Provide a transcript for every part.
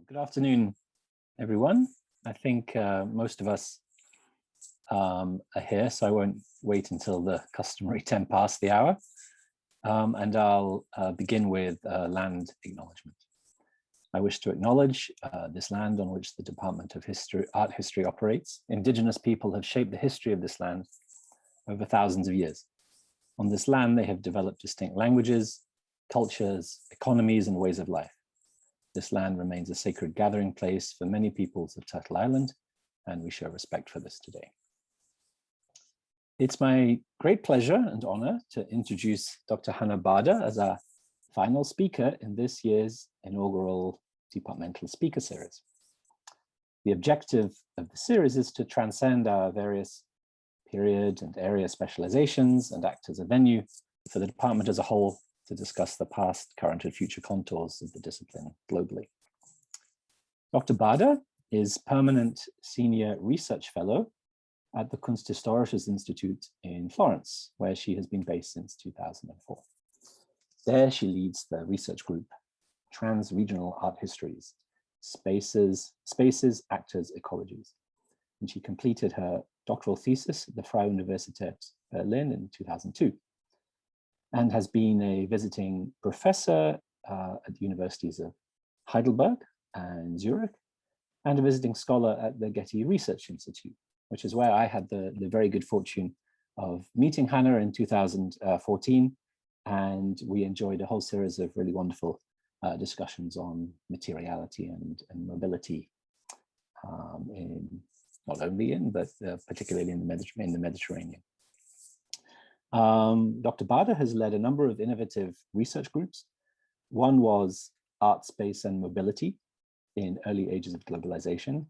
Good afternoon, everyone. I think most of us are here, so I won't wait until the customary 10 past the hour. And I'll begin with land acknowledgement. I wish to acknowledge this land on which the Department of Art History operates. Indigenous people have shaped the history of this land over thousands of years. On this land, they have developed distinct languages, cultures, economies, and ways of life. This land remains a sacred gathering place for many peoples of Turtle Island, and we show respect for this today. It's my great pleasure and honor to introduce Dr. Hannah Baader as our final speaker in this year's inaugural departmental speaker series. The objective of the series is to transcend our various period and area specializations and act as a venue for the department as a whole to discuss the past, current, and future contours of the discipline globally. Dr. Baader is permanent senior research fellow at the Kunsthistorisches Institute in Florence, where she has been based since 2004. There she leads the research group, Trans-Regional Art Histories, Spaces, Actors, Ecologies. And she completed her doctoral thesis at the Freie Universität Berlin in 2002. And has been a visiting professor at the universities of Heidelberg and Zurich, and a visiting scholar at the Getty Research Institute, which is where I had the very good fortune of meeting Hannah in 2014, and we enjoyed a whole series of really wonderful discussions on materiality and mobility, not only in, but particularly in the Mediterranean. Dr. Baader has led a number of innovative research groups. One was Art, Space, and Mobility in Early Ages of Globalization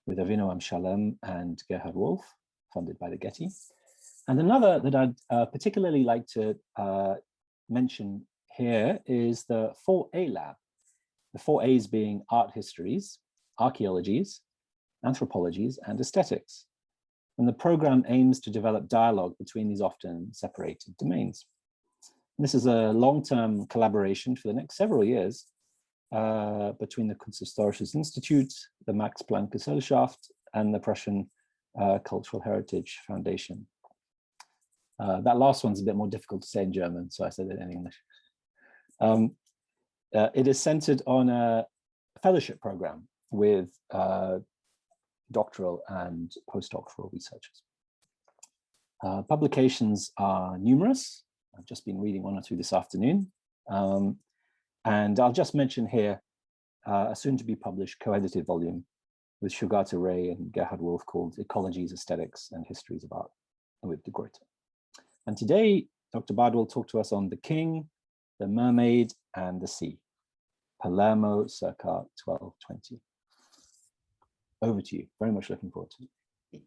with Avinoam Shalem and Gerhard Wolf, funded by the Getty. And another that I'd particularly like to mention here is the 4A lab. The 4 A's being art histories, archaeologies, anthropologies, and aesthetics. And the program aims to develop dialogue between these often separated domains. And this is a long-term collaboration for the next several years between the Kunsthistorisches Institut, the Max-Planck-Institute, and the Prussian Cultural Heritage Foundation. That last one's a bit more difficult to say in German, so I said it in English. It is centered on a fellowship program with doctoral and postdoctoral researchers. Publications are numerous. I've just been reading one or two this afternoon. And I'll just mention here a soon-to-be published co-edited volume with Shugata Ray and Gerhard Wolf called Ecologies, Aesthetics, and Histories of Art with de Gruyter. And today, Dr. Baader will talk to us on the King, the Mermaid, and the Sea, Palermo circa 1220. Over to you. Very much looking forward to it.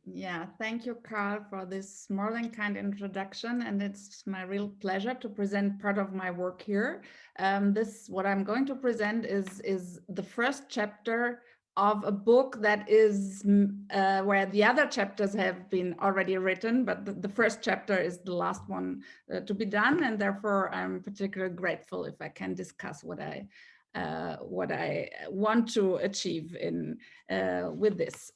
Yeah, thank you, Carl, for this more than kind introduction. And it's my real pleasure to present part of my work here. What I'm going to present is the first chapter of a book that is where the other chapters have been already written, but the first chapter is the last one to be done. And therefore, I'm particularly grateful if I can discuss what I want to achieve in with this.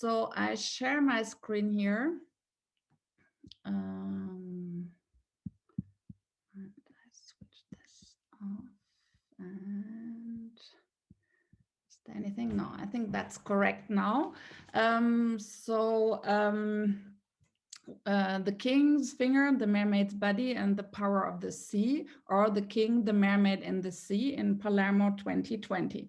So I share my screen here. I switch this off. And is there anything? No, I think that's correct now. The King's Finger, the Mermaid's Body, and the Power of the Sea, or The King, the Mermaid, and the Sea in Palermo 2020.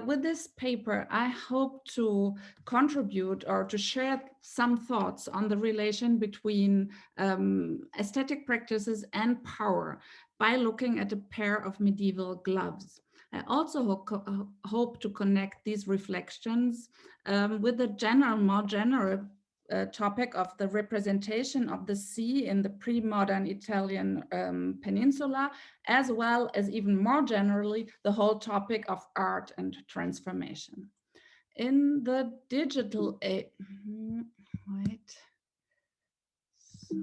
With this paper, I hope to contribute or to share some thoughts on the relation between aesthetic practices and power by looking at a pair of medieval gloves. I also hope to connect these reflections with the more general topic of the representation of the sea in the pre-modern Italian peninsula, as well as even more generally, the whole topic of art and transformation. In the digital age, so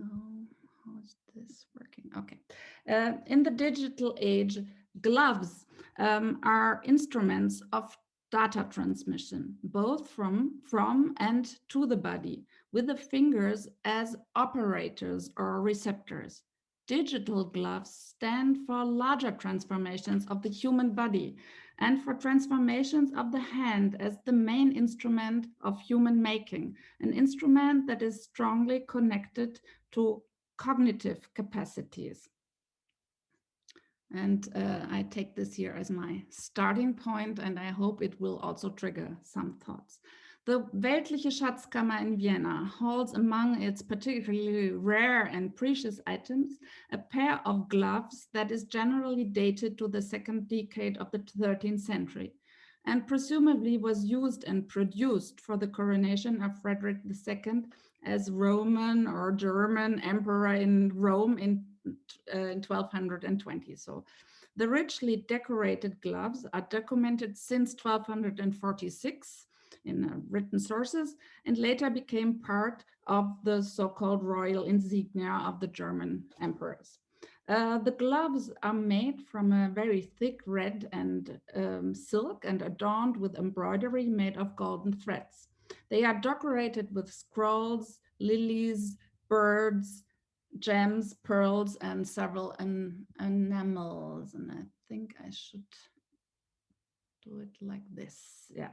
how is this working? Okay. In the digital age, gloves are instruments of data transmission, both from and to the body, with the fingers as operators or receptors. Digital gloves stand for larger transformations of the human body and for transformations of the hand as the main instrument of human making, an instrument that is strongly connected to cognitive capacities. And I take this here as my starting point, and I hope it will also trigger some thoughts. The Weltliche Schatzkammer in Vienna holds among its particularly rare and precious items a pair of gloves that is generally dated to the second decade of the 13th century and presumably was used and produced for the coronation of Frederick II as Roman or German emperor in Rome in 1220. So the richly decorated gloves are documented since 1246 in written sources and later became part of the so-called royal insignia of the German emperors. The gloves are made from a very thick red and silk and adorned with embroidery made of golden threads. They are decorated with scrolls, lilies, birds, gems, pearls, and several enamels. And I think I should do it like this. Yeah.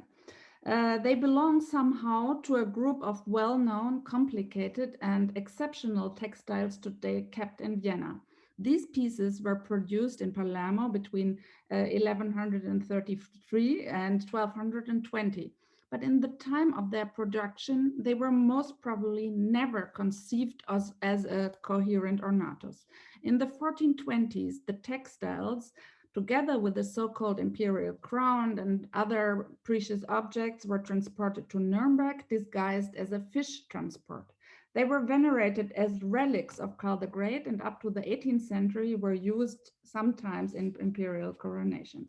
They belong somehow to a group of well-known, complicated, and exceptional textiles today kept in Vienna. These pieces were produced in Palermo between 1133 and 1220. But in the time of their production, they were most probably never conceived as a coherent ornatus. In the 1420s, the textiles, together with the so-called imperial crown and other precious objects, were transported to Nuremberg disguised as a fish transport. They were venerated as relics of Karl the Great and up to the 18th century were used sometimes in imperial coronations.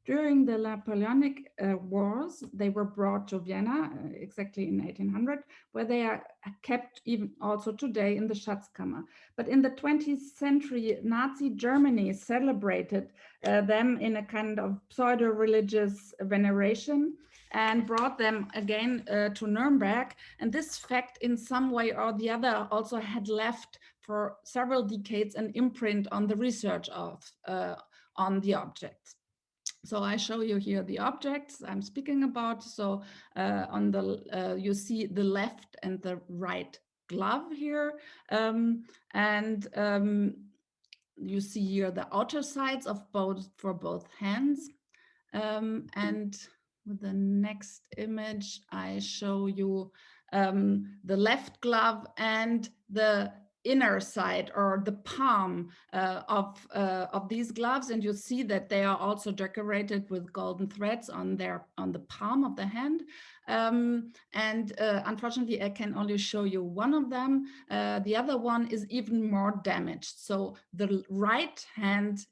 During the Napoleonic Wars, they were brought to Vienna exactly in 1800, where they are kept even also today in the Schatzkammer. But in the 20th century, Nazi Germany celebrated them in a kind of pseudo-religious veneration and brought them again to Nuremberg. And this fact, in some way or the other, also had left for several decades an imprint on the research of on the objects. So I show you here the objects I'm speaking about. So on the you see the left and the right glove here, and you see here the outer sides of both for both hands. And with the next image, I show you the left glove and the inner side or the palm of these gloves, and you see that they are also decorated with golden threads on the palm of the hand. Unfortunately, I can only show you one of them. The other one is even more damaged. So the right hand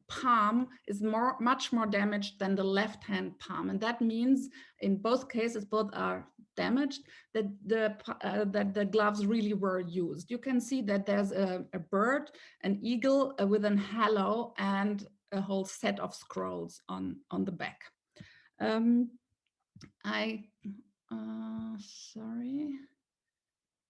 palm is much more damaged than the left hand palm, and that means in both cases both are damaged, that the gloves really were used. You can see that there's a bird, an eagle with an halo and a whole set of scrolls on the back. Sorry,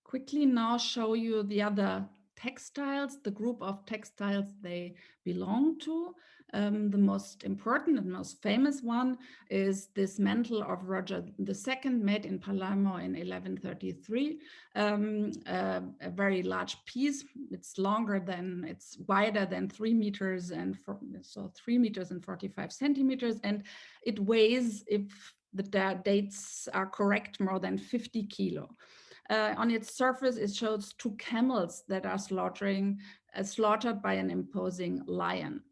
quickly now show you the other textiles, the group of textiles they belong to. The most important and most famous one is this mantle of Roger II, made in Palermo in 1133. A very large piece. It's wider than 3 meters and 3 meters and 45 centimeters, and it weighs, if the dates are correct, more than 50 kilo. On its surface, it shows 2 camels that are slaughtered by an imposing lion.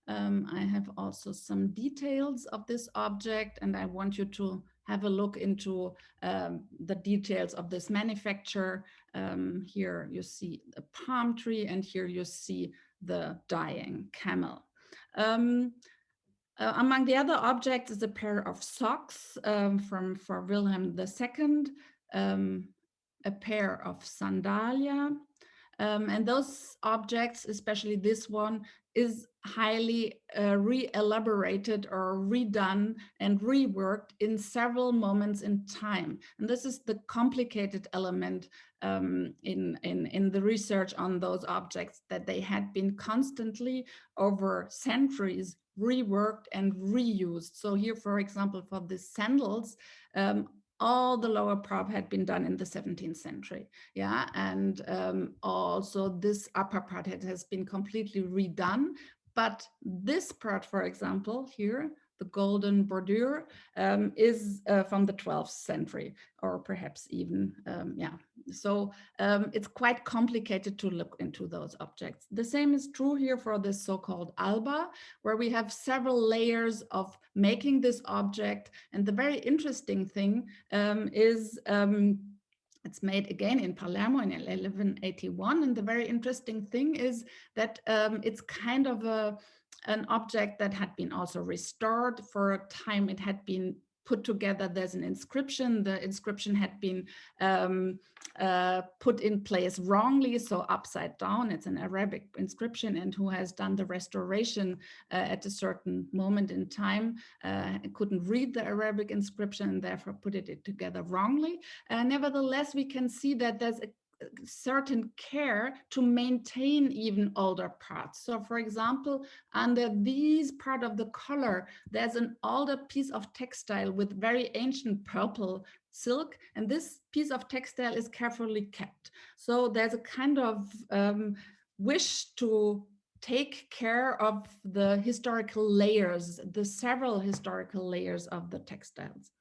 I have also some details of this object, and I want you to have a look into the details of this manufacture. Here you see a palm tree, and here you see the dying camel. Among the other objects is a pair of socks for Wilhelm II, a pair of sandalia, And those objects, especially this one, is highly re-elaborated or redone and reworked in several moments in time. And this is the complicated element in the research on those objects, that they had been constantly over centuries reworked and reused. So here, for example, for the sandals, all the lower prop had been done in the 17th century. Yeah, and also this upper part has been completely redone. But this part, for example, here, the golden bordure, is from the 12th century, or perhaps even, yeah. So it's quite complicated to look into those objects. The same is true here for this so-called alba, where we have several layers of making this object. And the very interesting thing is it's made again in Palermo in 1181. And the very interesting thing is that it's kind of an object that had been also restored. For a time it had been put together. There's an inscription. The inscription had been put in place wrongly, so upside down. It's an Arabic inscription, and who has done the restoration at a certain moment in time couldn't read the Arabic inscription and therefore put it together wrongly. Nevertheless, we can see that there's a certain care to maintain even older parts. So for example, under these part of the collar, there's an older piece of textile with very ancient purple silk, and this piece of textile is carefully kept. So there's a kind of wish to take care of the historical layers, the several historical layers of the textiles.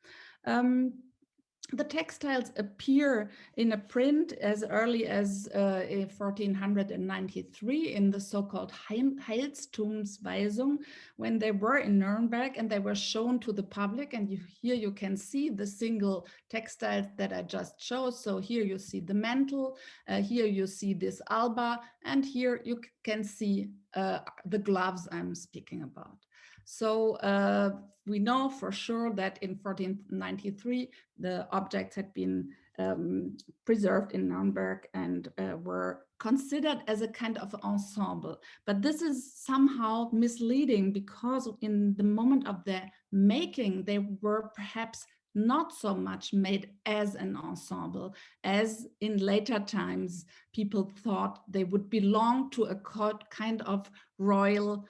The textiles appear in a print as early as 1493 in the so-called Heilstumsweisung, when they were in Nuremberg and they were shown to the public. And here you can see the single textiles that I just showed. So here you see the mantle, here you see this alba, and here you can see the gloves I'm speaking about. So we know for sure that in 1493, the objects had been preserved in Nuremberg and were considered as a kind of ensemble. But this is somehow misleading, because in the moment of their making, they were perhaps not so much made as an ensemble as in later times people thought they would belong to a kind of royal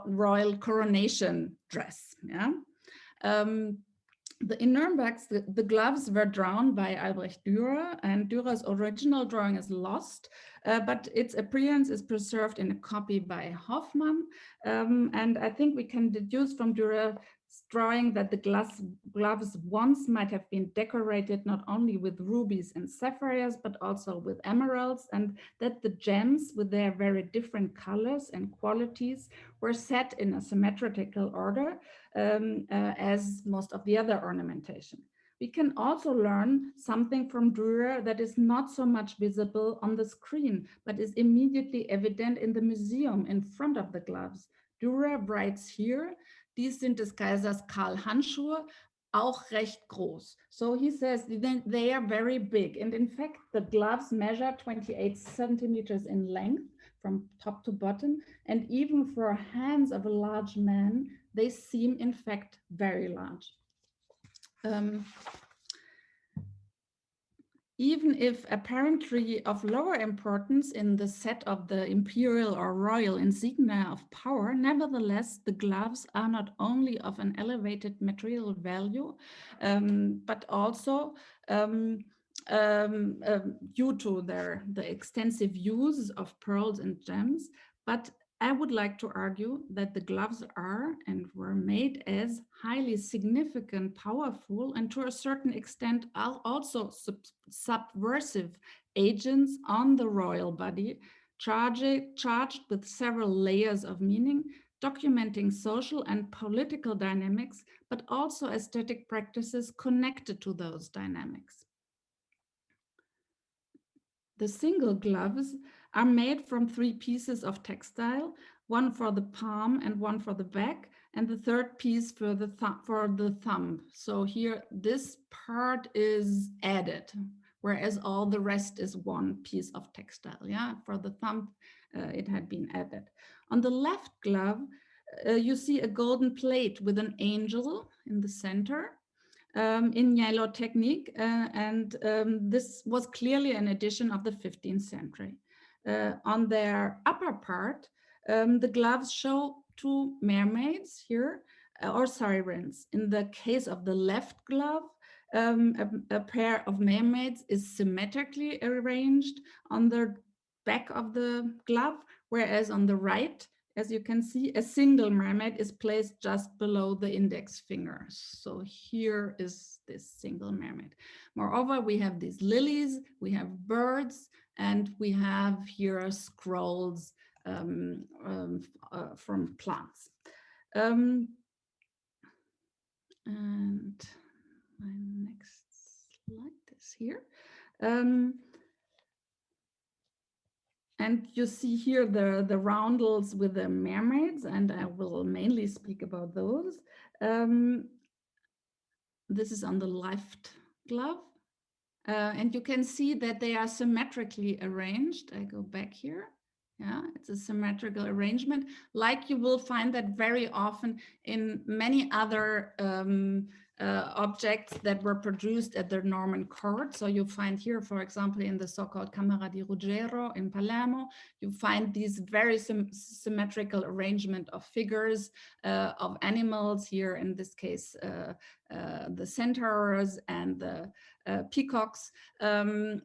royal coronation dress. Yeah. In Nuremberg, the gloves were drawn by Albrecht Dürer, and Dürer's original drawing is lost, but its appearance is preserved in a copy by Hoffmann. And I think we can deduce from Dürer's drawing that the gloves once might have been decorated not only with rubies and sapphires, but also with emeralds, and that the gems, with their very different colors and qualities, were set in a symmetrical order, as most of the other ornamentation. We can also learn something from Dürer that is not so much visible on the screen, but is immediately evident in the museum in front of the gloves. Dürer writes here, "Dies sind des Kaisers Karl Handschuhe, auch recht groß." So he says they are very big. And in fact, the gloves measure 28 centimeters in length from top to bottom. And even for hands of a large man, they seem in fact very large. Even if apparently of lower importance in the set of the imperial or royal insignia of power, nevertheless, the gloves are not only of an elevated material value, but also due to the extensive use of pearls and gems. But I would like to argue that the gloves are and were made as highly significant, powerful, and to a certain extent also subversive agents on the royal body, charged with several layers of meaning, documenting social and political dynamics, but also aesthetic practices connected to those dynamics. The single gloves are made from 3 pieces of textile, one for the palm and one for the back, and the third piece for the thumb. So here, this part is added, whereas all the rest is one piece of textile. Yeah, for the thumb, it had been added. On the left glove, you see a golden plate with an angel in the center. In yellow technique, and this was clearly an addition of the 15th century. On their upper part, the gloves show two mermaids here, or sirens. In the case of the left glove, a pair of mermaids is symmetrically arranged on the back of the glove, whereas on the right, as you can see, a single mermaid is placed just below the index finger. So here is this single mermaid. Moreover, we have these lilies, we have birds, and we have here scrolls from plants. And my next slide is here. And you see here the roundels with the mermaids, and I will mainly speak about those. This is on the left glove. And you can see that they are symmetrically arranged. I go back here. Yeah, it's a symmetrical arrangement, like you will find that very often in many other objects that were produced at the Norman court. So you find here, for example, in the so-called Camera di Ruggiero in Palermo, you find these very symmetrical arrangement of figures of animals, here in this case, the centaurs and the peacocks, and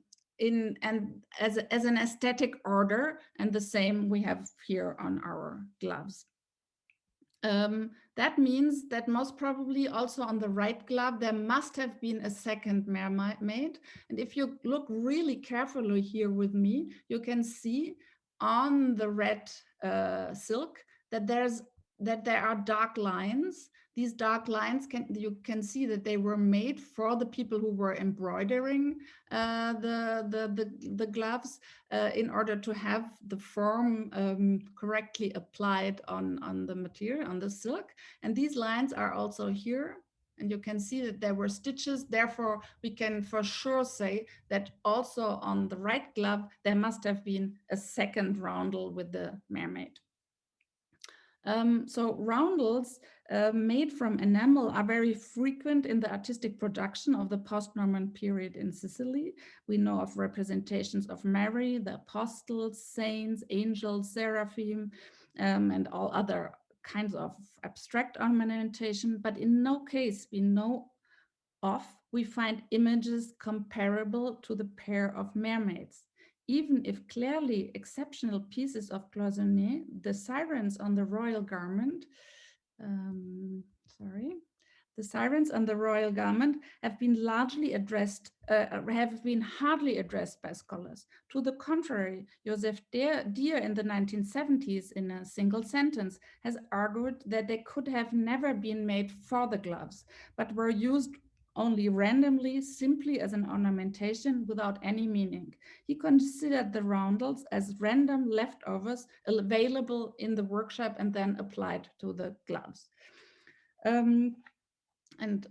as an aesthetic order, and the same we have here on our gloves. That means that most probably also on the right glove, there must have been a second mermaid. And if you look really carefully here with me, you can see on the red silk that there are dark lines. These dark lines, you can see that they were made for the people who were embroidering the gloves in order to have the form correctly applied on the material, on the silk. And these lines are also here. And you can see that there were stitches. Therefore, we can for sure say that also on the right glove, there must have been a second roundel with the mermaid. So roundels made from enamel are very frequent in the artistic production of the post-Norman period in Sicily. We know of representations of Mary, the apostles, saints, angels, seraphim, and all other kinds of abstract ornamentation, but in no case we know of we find images comparable to the pair of mermaids. Even if clearly exceptional pieces of cloisonné, the sirens on the royal garment, the sirens on the royal garment have been largely addressed, have been hardly addressed by scholars. To the contrary, Joseph Deer in the 1970s, in a single sentence, has argued that they could have never been made for the gloves, but were used only randomly, simply as an ornamentation without any meaning. He considered the roundels as random leftovers available in the workshop and then applied to the gloves. And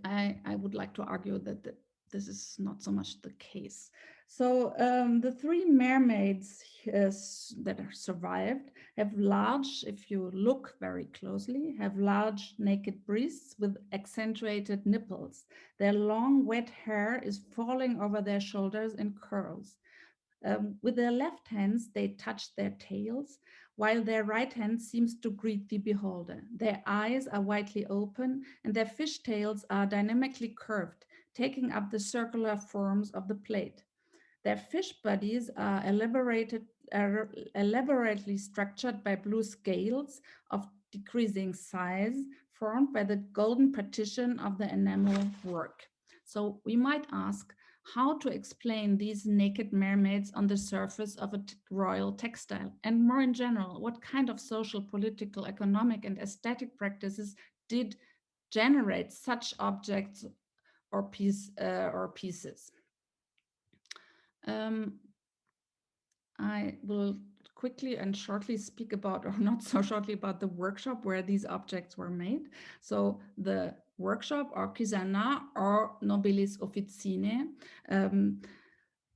I would like to argue that this is not so much the case. So the three mermaids that are survived have large, if you look very closely, have large naked breasts with accentuated nipples. Their long wet hair is falling over their shoulders in curls. With their left hands, they touch their tails, while their right hand seems to greet the beholder. Their eyes are widely open, and their fish tails are dynamically curved, taking up the circular forms of the plate. Their fish bodies are elaborately structured by blue scales of decreasing size, formed by the golden partition of the enamel work. So we might ask, how to explain these naked mermaids on the surface of a royal textile? And more in general, what kind of social, political, economic, and aesthetic practices did generate such objects or pieces? I will quickly and shortly speak about, or not so shortly, about the workshop where these objects were made. So the workshop, artisanat, or nobilis officinae,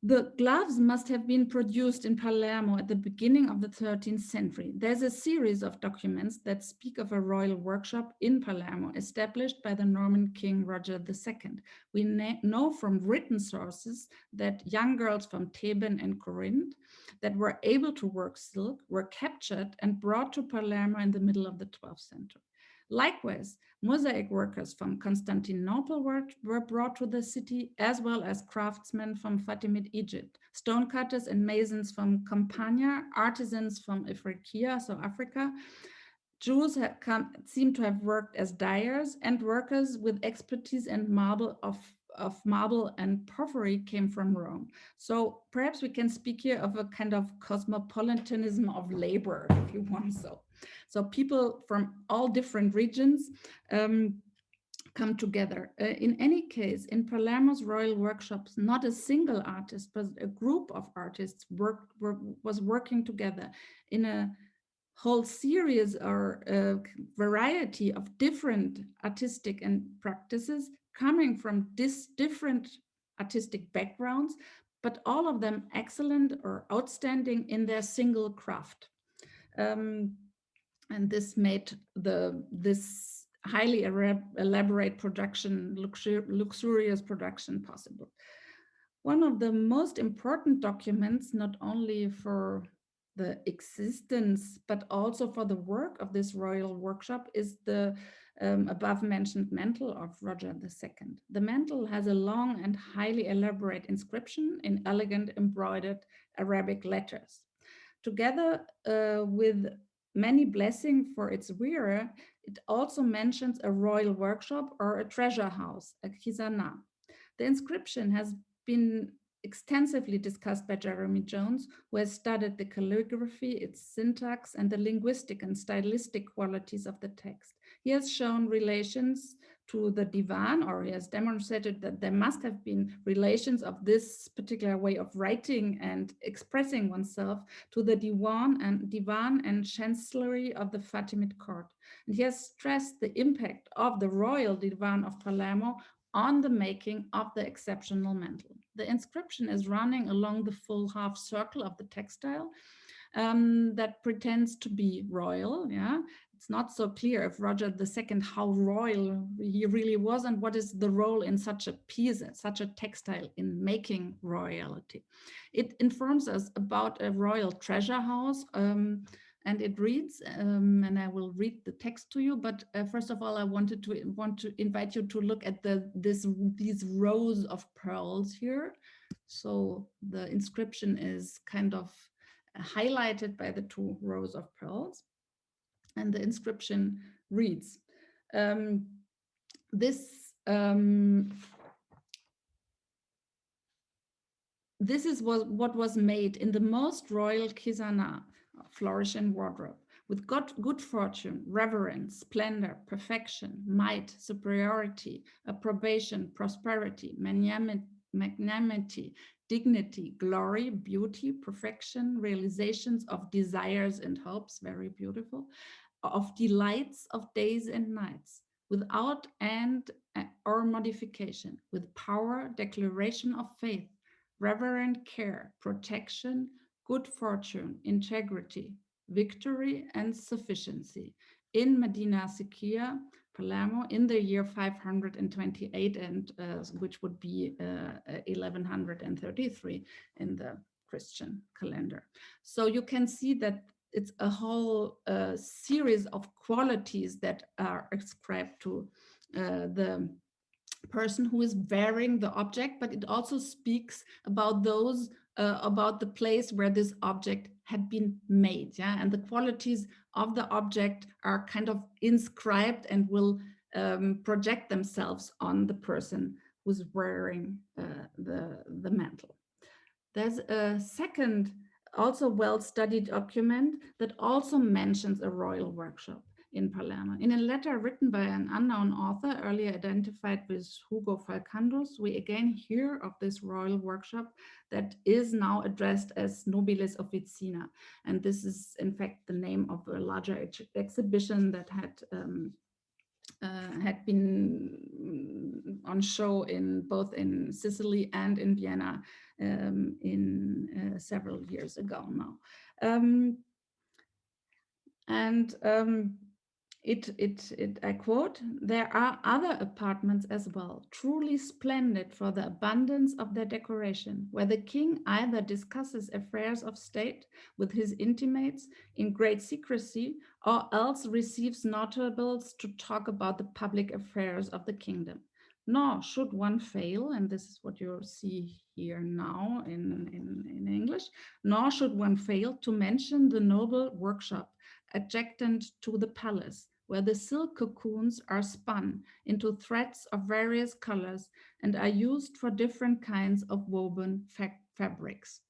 The gloves must have been produced in Palermo at the beginning of the 13th century. There's a series of documents that speak of a royal workshop in Palermo established by the Norman king Roger II. We know from written sources that young girls from Theban and Corinth that were able to work silk were captured and brought to Palermo in the middle of the 12th century. Likewise, mosaic workers from Constantinople were brought to the city, as well as craftsmen from Fatimid Egypt, stonecutters and masons from Campania, artisans from Ifriqiya, so Africa. Jews seem to have worked as dyers, and workers with expertise in marble of marble and porphyry came from Rome. So perhaps we can speak here of a kind of cosmopolitanism of labor, if you want so. So people from all different regions come together. In any case, in Palermo's royal workshops, not a single artist, but a group of artists was working together in a whole series or variety of different artistic and practices coming from different artistic backgrounds, but all of them excellent or outstanding in their single craft. And this made this highly elaborate production, luxurious production possible. One of the most important documents, not only for the existence, but also for the work of this royal workshop, is the above mentioned mantle of Roger II. The mantle has a long and highly elaborate inscription in elegant embroidered Arabic letters. Together with many blessings for its wearer, it also mentions a royal workshop or a treasure house, a khizana. The inscription has been extensively discussed by Jeremy Jones, who has studied the calligraphy, its syntax, and the linguistic and stylistic qualities of the text. He has shown relations to the divan, or he has demonstrated that there must have been relations of this particular way of writing and expressing oneself to the divan and chancellery of the Fatimid court. And he has stressed the impact of the royal divan of Palermo on the making of the exceptional mantle. The inscription is running along the full half circle of the textile that pretends to be royal. Yeah, it's not so clear if Roger II, how royal he really was, and what is the role in such a piece, such a textile in making royalty. It informs us about a royal treasure house, and it reads, and I will read the text to you, but first of all, I want to invite you to look at these rows of pearls here. So the inscription is kind of highlighted by the two rows of pearls. And the inscription reads, this is what was made in the most royal khizana, flourishing wardrobe, with good fortune, reverence, splendor, perfection, might, superiority, approbation, prosperity, magnanimity, dignity, glory, beauty, perfection, realizations of desires and hopes, very beautiful, of delights of days and nights, without end or modification, with power, declaration of faith, reverent care, protection, good fortune, integrity, victory, and sufficiency in Medina Sikia, Palermo, in the year 528, and which would be 1133 in the Christian calendar. So you can see that it's a whole series of qualities that are ascribed to the person who is wearing the object, but it also speaks about those about the place where this object had been made, yeah, and the qualities of the object are kind of inscribed and will project themselves on the person who's wearing the mantle. There's a second, also well-studied document that also mentions a royal workshop in Palermo. In a letter written by an unknown author, earlier identified with Hugo Falcandos, we again hear of this royal workshop that is now addressed as Nobilis Officina. And this is in fact the name of a larger exhibition that had been on show both in Sicily and in Vienna in several years ago now. I quote, "There are other apartments as well, truly splendid for the abundance of their decoration, where the king either discusses affairs of state with his intimates in great secrecy, or else receives notables to talk about the public affairs of the kingdom. Nor should one fail," and this is what you see here now in English, "nor should one fail to mention the noble workshop adjacent to the palace, where the silk cocoons are spun into threads of various colors and are used for different kinds of woven fabrics."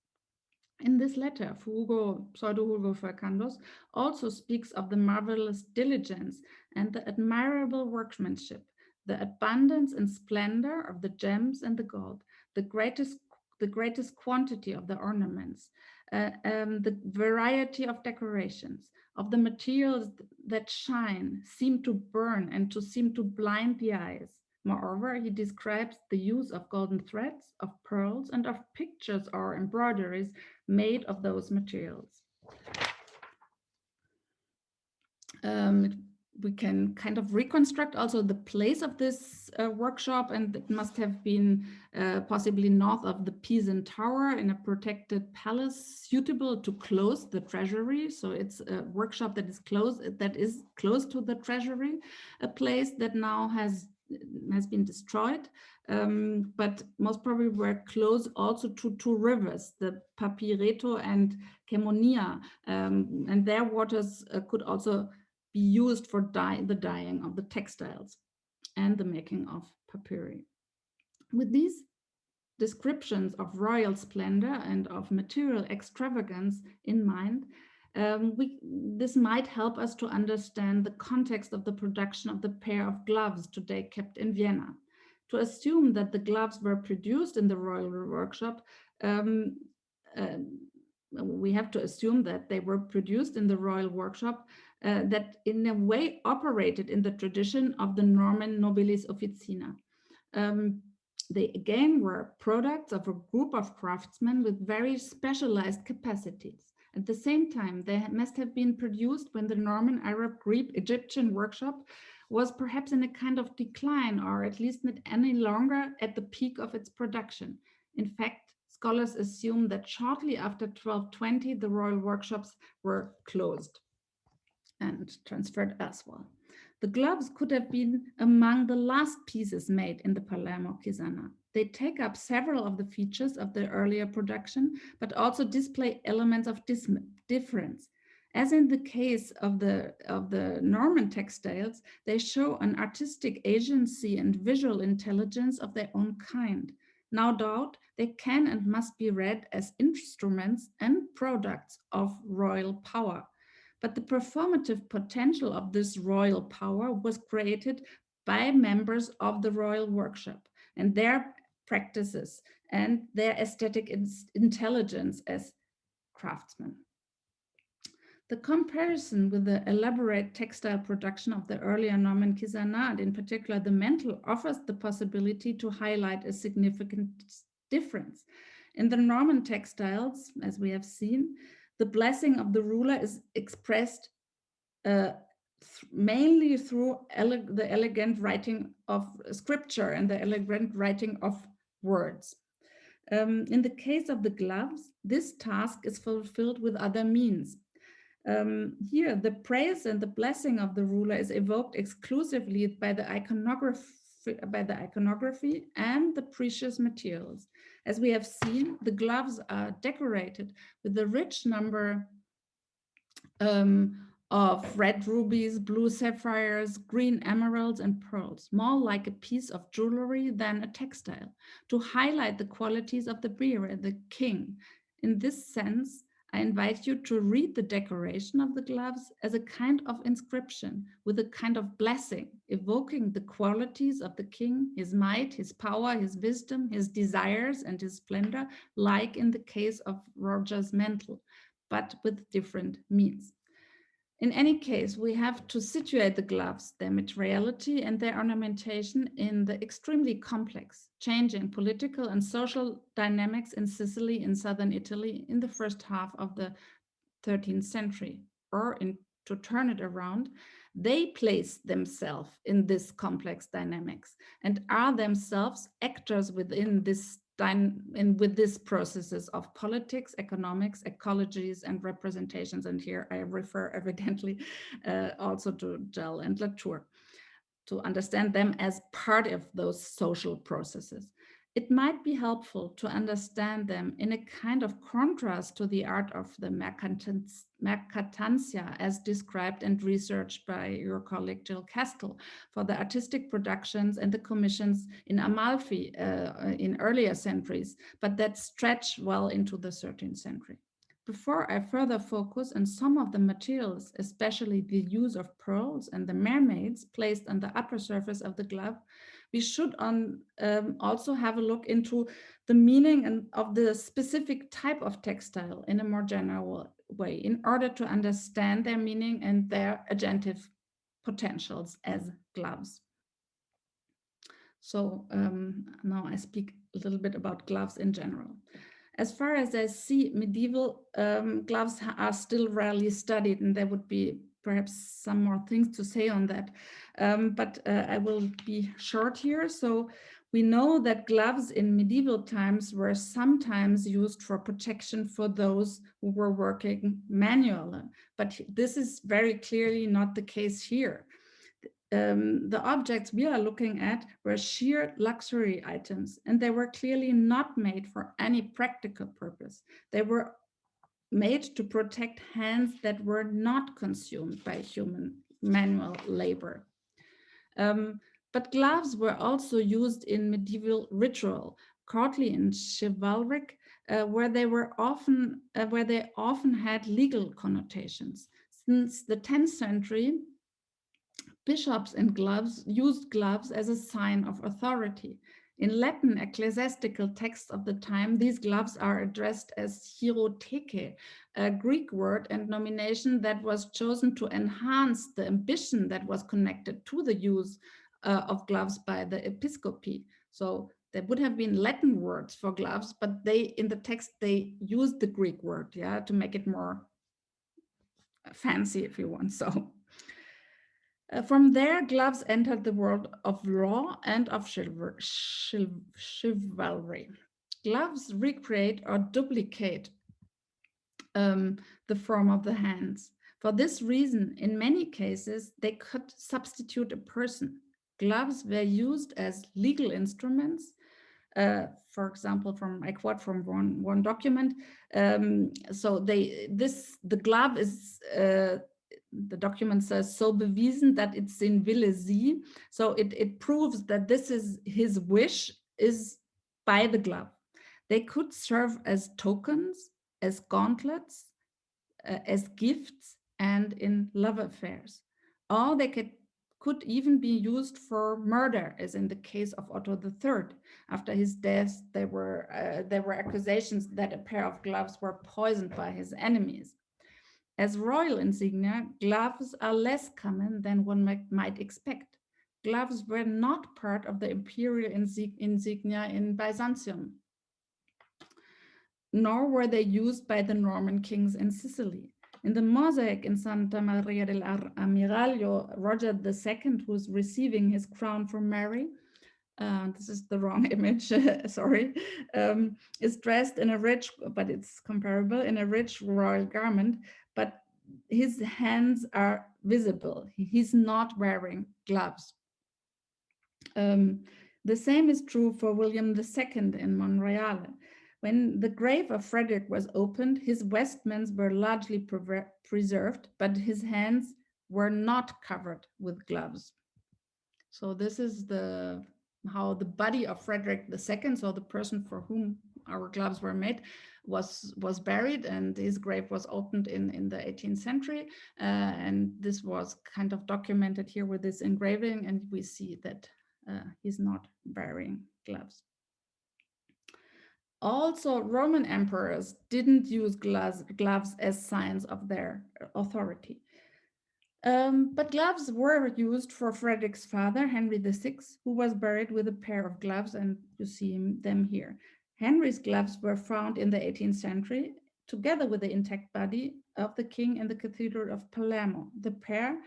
In this letter, Pseudo-Hugo Falcandos also speaks of the marvelous diligence and the admirable workmanship, the abundance and splendor of the gems and the gold, the greatest quantity of the ornaments, the variety of decorations, of the materials that shine, seem to burn, and to seem to blind the eyes. Moreover, he describes the use of golden threads, of pearls, and of pictures or embroideries made of those materials. We can kind of reconstruct also the place of this workshop, and it must have been possibly north of the Pisan Tower in a protected palace suitable to close the treasury. So it's a workshop that is close to the treasury, a place that now has been destroyed, but most probably were close also to two rivers, the Papireto and Kemonia, and their waters could also be used for the dyeing of the textiles and the making of papyri. With these descriptions of royal splendor and of material extravagance in mind, this might help us to understand the context of the production of the pair of gloves today kept in Vienna. To assume that the gloves were produced in the royal workshop, we have to assume that they were produced in the royal workshop that in a way operated in the tradition of the Norman nobilis officina. They again were products of a group of craftsmen with very specialized capacities. At the same time, they must have been produced when the Norman, Arab, Greek, Egyptian workshop was perhaps in a kind of decline, or at least not any longer at the peak of its production. In fact, scholars assume that shortly after 1220, the royal workshops were closed and transferred elsewhere. The gloves could have been among the last pieces made in the Palermo Chiesana. They take up several of the features of the earlier production, but also display elements of difference. As in the case of the Norman textiles, they show an artistic agency and visual intelligence of their own kind. No doubt, they can and must be read as instruments and products of royal power. But the performative potential of this royal power was created by members of the royal workshop and their practices and their aesthetic intelligence as craftsmen. The comparison with the elaborate textile production of the earlier Norman Chiesana, and in particular the mantle, offers the possibility to highlight a significant difference. In the Norman textiles, as we have seen, the blessing of the ruler is expressed mainly through the elegant writing of scripture and the elegant writing of words. In the case of the gloves, this task is fulfilled with other means. Here, the praise and the blessing of the ruler is evoked exclusively by the iconography and the precious materials. As we have seen, the gloves are decorated with a rich number of red rubies, blue sapphires, green emeralds, and pearls, more like a piece of jewelry than a textile, to highlight the qualities of the bearer, the king. In this sense, I invite you to read the decoration of the gloves as a kind of inscription with a kind of blessing, evoking the qualities of the king, his might, his power, his wisdom, his desires, and his splendor, like in the case of Roger's mantle, but with different means. In any case, we have to situate the gloves, their materiality and their ornamentation in the extremely complex, changing political and social dynamics in Sicily in southern Italy in the first half of the 13th century. To turn it around, they place themselves in this complex dynamics and are themselves actors within this with these processes of politics, economics, ecologies, and representations. And here I refer evidently also to Gell and Latour, to understand them as part of those social processes. It might be helpful to understand them in a kind of contrast to the art of the mercatantia as described and researched by your colleague Jill Kastel for the artistic productions and the commissions in Amalfi in earlier centuries, but that stretch well into the 13th century. Before I further focus on some of the materials, especially the use of pearls and the mermaids placed on the upper surface of the glove, we should also have a look into the meaning of the specific type of textile in a more general way in order to understand their meaning and their agentive potentials as gloves. So now I speak a little bit about gloves in general. As far as I see, medieval gloves are still rarely studied, and there would be perhaps some more things to say on that. But I will be short here. So we know that gloves in medieval times were sometimes used for protection for those who were working manually, but this is very clearly not the case here. The objects we are looking at were sheer luxury items, and they were clearly not made for any practical purpose. They were made to protect hands that were not consumed by human manual labor. But gloves were also used in medieval ritual, courtly and chivalric, where they often had legal connotations. Since the 10th century, bishops and gloves used gloves as a sign of authority. In Latin ecclesiastical texts of the time, these gloves are addressed as hierotheke, a Greek word and nomination that was chosen to enhance the ambition that was connected to the use of gloves by the episcopacy. So there would have been Latin words for gloves, but in the text, they used the Greek word, to make it more fancy, if you want so. From there, gloves entered the world of law and of chivalry. Gloves recreate or duplicate the form of the hands. For this reason, in many cases, they could substitute a person. Gloves were used as legal instruments. For example, I quote from one document. The glove is the document says, so bewiesen that it's in Wille sie. So it proves that this is his wish is by the glove. They could serve as tokens, as gauntlets, as gifts, and in love affairs. Or they could even be used for murder, as in the case of Otto III. After his death, there were accusations that a pair of gloves were poisoned by his enemies. As royal insignia, gloves are less common than one might expect. Gloves were not part of the imperial insignia in Byzantium, nor were they used by the Norman kings in Sicily. In the mosaic in Santa Maria dell'Ammiraglio, Roger II, who's receiving his crown from Mary, this is the wrong image, sorry, is dressed in a rich, but it's comparable, in a rich royal garment, but his hands are visible. He's not wearing gloves. The same is true for William II in Monreale. When the grave of Frederick was opened, his vestments were largely preserved, but his hands were not covered with gloves. So this is how the body of Frederick II, so the person for whom our gloves were made, was buried, and his grave was opened in the 18th century. And this was kind of documented here with this engraving, and we see that he's not wearing gloves. Also, Roman emperors didn't use gloves as signs of their authority. But gloves were used for Frederick's father, Henry VI, who was buried with a pair of gloves, and you see them here. Henry's gloves were found in the 18th century, together with the intact body of the king in the Cathedral of Palermo. The pair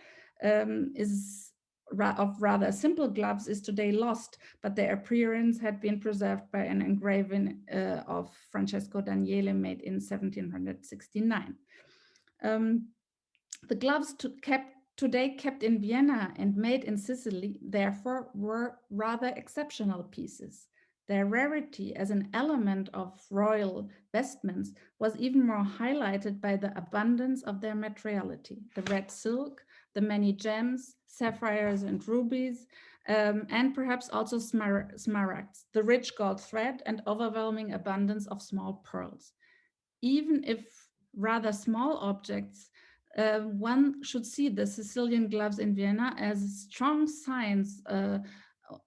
of rather simple gloves is today lost, but their appearance had been preserved by an engraving of Francesco Daniele made in 1769. The gloves today kept in Vienna and made in Sicily, therefore, were rather exceptional pieces. Their rarity as an element of royal vestments was even more highlighted by the abundance of their materiality. The red silk, the many gems, sapphires and rubies, and perhaps also smaragds, the rich gold thread and overwhelming abundance of small pearls. Even if rather small objects, one should see the Sicilian gloves in Vienna as strong signs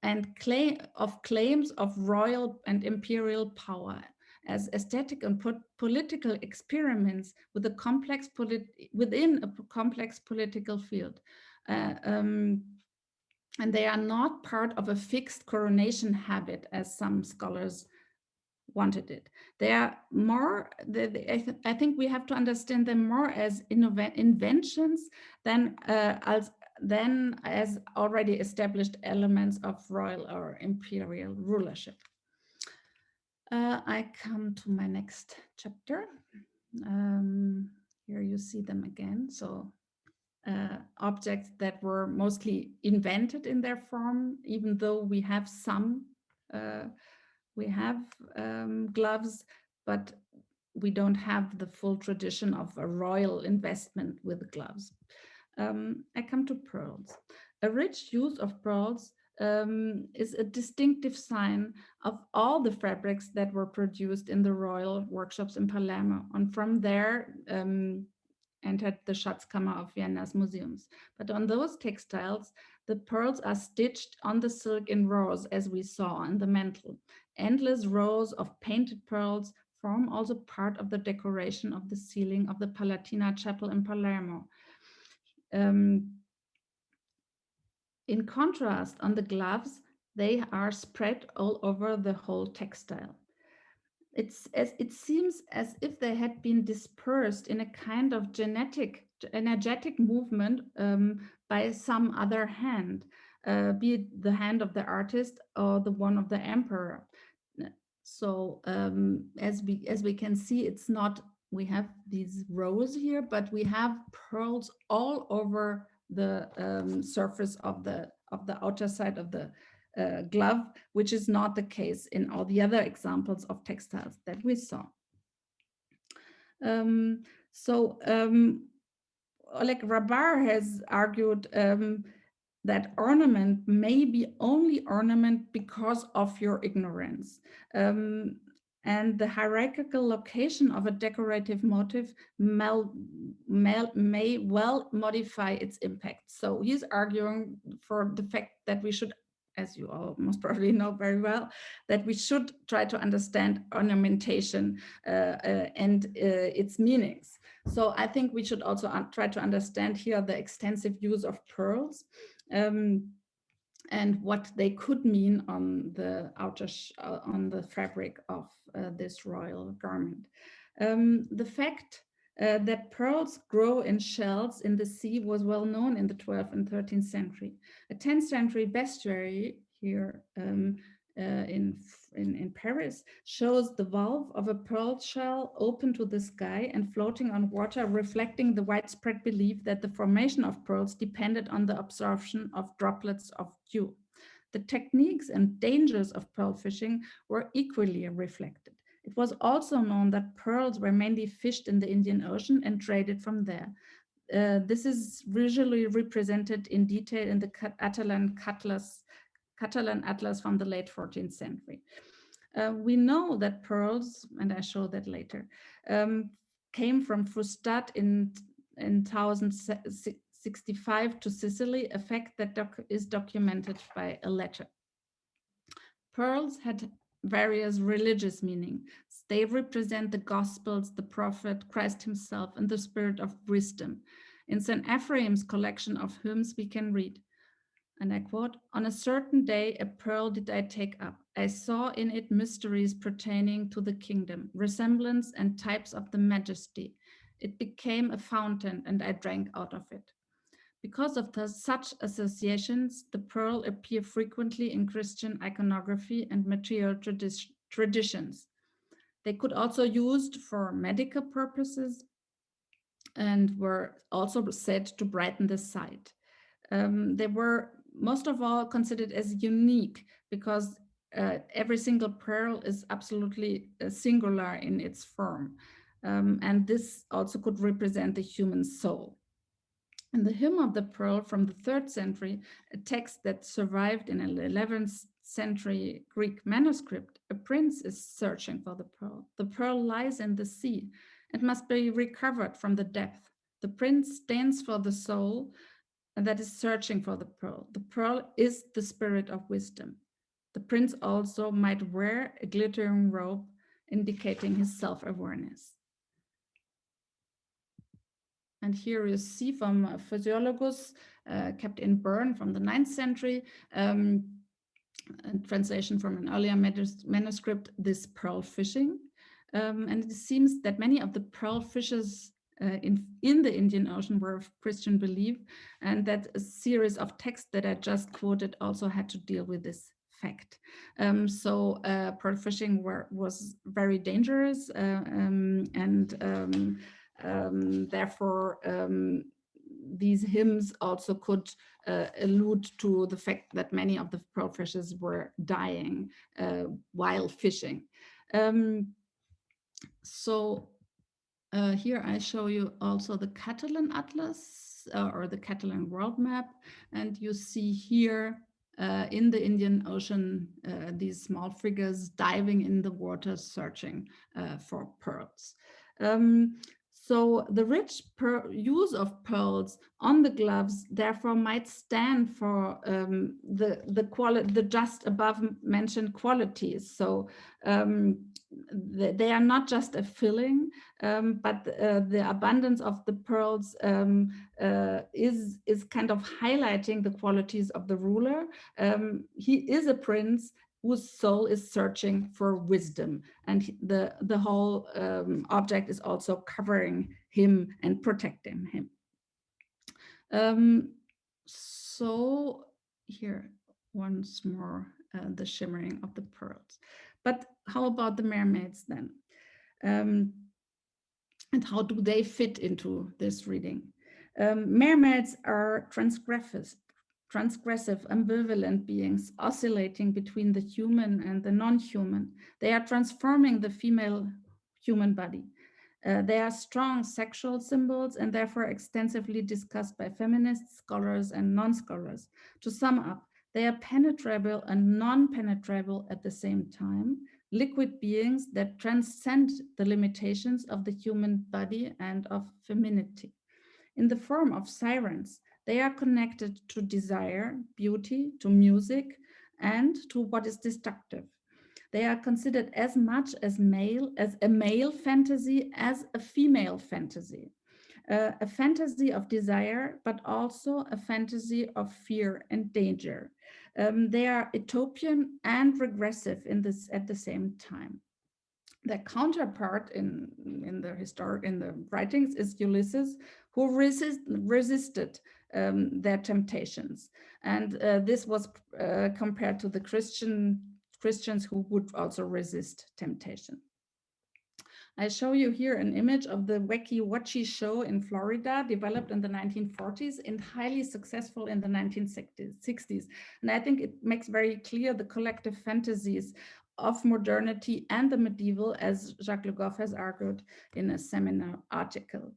and claims of royal and imperial power, as aesthetic and political experiments with within a complex political field. And they are not part of a fixed coronation habit, as some scholars wanted it. They are more, I think we have to understand them more as inventions than as already established elements of royal or imperial rulership. I come to my next chapter. Here you see them again. So objects that were mostly invented in their form, even though we have some gloves, but we don't have the full tradition of a royal investment with gloves. I come to pearls. A rich use of pearls is a distinctive sign of all the fabrics that were produced in the royal workshops in Palermo, and from there entered the Schatzkammer of Vienna's museums. But on those textiles, the pearls are stitched on the silk in rows, as we saw on the mantle. Endless rows of painted pearls form also part of the decoration of the ceiling of the Palatina Chapel in Palermo. In contrast, on the gloves, they are spread all over the whole textile. It seems as if they had been dispersed in a kind of energetic movement by some other hand, be it the hand of the artist or the one of the emperor. So as we can see, it's not, we have these rows here, but we have pearls all over the surface of the outer side of the glove, which is not the case in all the other examples of textiles that we saw. Oleg Rabar has argued that ornament may be only ornament because of your ignorance. And the hierarchical location of a decorative motif may well modify its impact. So he's arguing for the fact that we should, as you all most probably know very well, that we should try to understand ornamentation and its meanings. So I think we should also try to understand here the extensive use of pearls and what they could mean on the outer on the fabric of this royal garment. The fact that pearls grow in shells in the sea was well known in the 12th and 13th century. A 10th century bestiary here in Paris shows the valve of a pearl shell open to the sky and floating on water, reflecting the widespread belief that the formation of pearls depended on the absorption of droplets of dew. The techniques and dangers of pearl fishing were equally reflected. It was also known that pearls were mainly fished in the Indian Ocean and traded from there. This is visually represented in detail in the Catalan Atlas from the late 14th century. We know that pearls, and I show that later, came from Fustat in 1065 to Sicily, a fact that is documented by a letter. Pearls had various religious meanings. They represent the Gospels, the prophet, Christ himself, and the spirit of wisdom. In St. Ephraim's collection of hymns, we can read, and I quote, "On a certain day, a pearl did I take up. I saw in it mysteries pertaining to the kingdom, resemblance and types of the majesty. It became a fountain, and I drank out of it." Because of such associations, the pearl appear frequently in Christian iconography and material traditions. They could also used for medical purposes and were also said to brighten the sight. They were most of all considered as unique because every single pearl is absolutely singular in its form. And this also could represent the human soul. In the Hymn of the Pearl from the 3rd century, a text that survived in an 11th century Greek manuscript, a prince is searching for the pearl. The pearl lies in the sea and must be recovered from the depth. The prince stands for the soul and that is searching for the pearl. The pearl is the spirit of wisdom. The prince also might wear a glittering robe, indicating his self-awareness. And here you see from Physiologus, kept in Bern from the 9th century, a translation from an earlier manuscript, this pearl fishing. And it seems that many of the pearl fishers in the Indian Ocean were of Christian belief, and that a series of texts that I just quoted also had to deal with this fact. So pearl fishing was very dangerous therefore, these hymns also could allude to the fact that many of the pearl fishers were dying while fishing. Here I show you also the Catalan Atlas or the Catalan world map, and you see here in the Indian Ocean these small figures diving in the water searching for pearls. So the rich use of pearls on the gloves therefore might stand for the just above mentioned qualities. So they are not just a filling, but the abundance of the pearls is kind of highlighting the qualities of the ruler. He is a prince whose soul is searching for wisdom, and the whole object is also covering him and protecting him. So here once more the shimmering of the pearls. But how about the mermaids then? And how do they fit into this reading? Mermaids are transgressive, ambivalent beings oscillating between the human and the non-human. They are transforming the female human body. They are strong sexual symbols and therefore extensively discussed by feminists, scholars, and non-scholars. To sum up, they are penetrable and non-penetrable at the same time, liquid beings that transcend the limitations of the human body and of femininity. In the form of sirens, they are connected to desire, beauty, to music, and to what is destructive. They are considered as much as a male fantasy as a female fantasy. A fantasy of desire, but also a fantasy of fear and danger. They are utopian and regressive at the same time. The counterpart in the writings is Ulysses, who resisted their temptations, and this was compared to the Christians who would also resist temptation. I show you here an image of the Wacky Watchy show in Florida, developed in the 1940s and highly successful in the 1960s. And I think it makes very clear the collective fantasies of modernity and the medieval, as Jacques Le Goff has argued in a seminar article.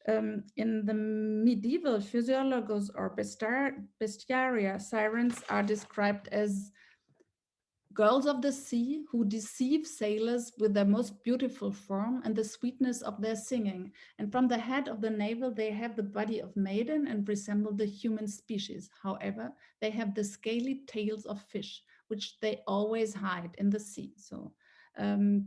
In the medieval Physiologus or Bestiaria, sirens are described as girls of the sea who deceive sailors with their most beautiful form and the sweetness of their singing. And from the head of the navel, they have the body of maiden and resemble the human species. However, they have the scaly tails of fish, which they always hide in the sea. So, and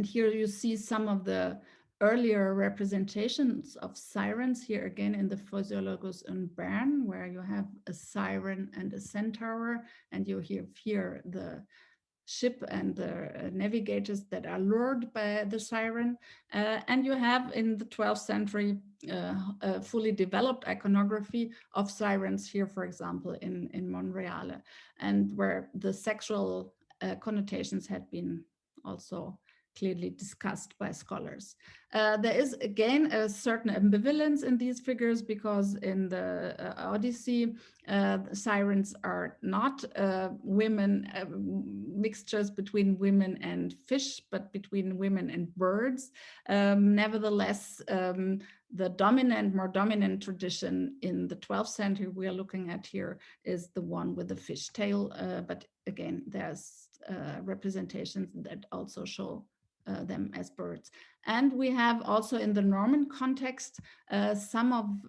here you see some of the earlier representations of sirens, here again in the Physiologus in Bern, where you have a siren and a centaur, and you have here the ship and the navigators that are lured by the siren. And you have in the 12th century a fully developed iconography of sirens here, for example, in Monreale, and where the sexual connotations had been also clearly discussed by scholars. There is again a certain ambivalence in these figures, because in the Odyssey, the sirens are not women, mixtures between women and fish, but between women and birds. Nevertheless, the more dominant tradition in the 12th century we are looking at here is the one with the fish tail. But again, there's representations that also show them as birds. And we have also in the Norman context some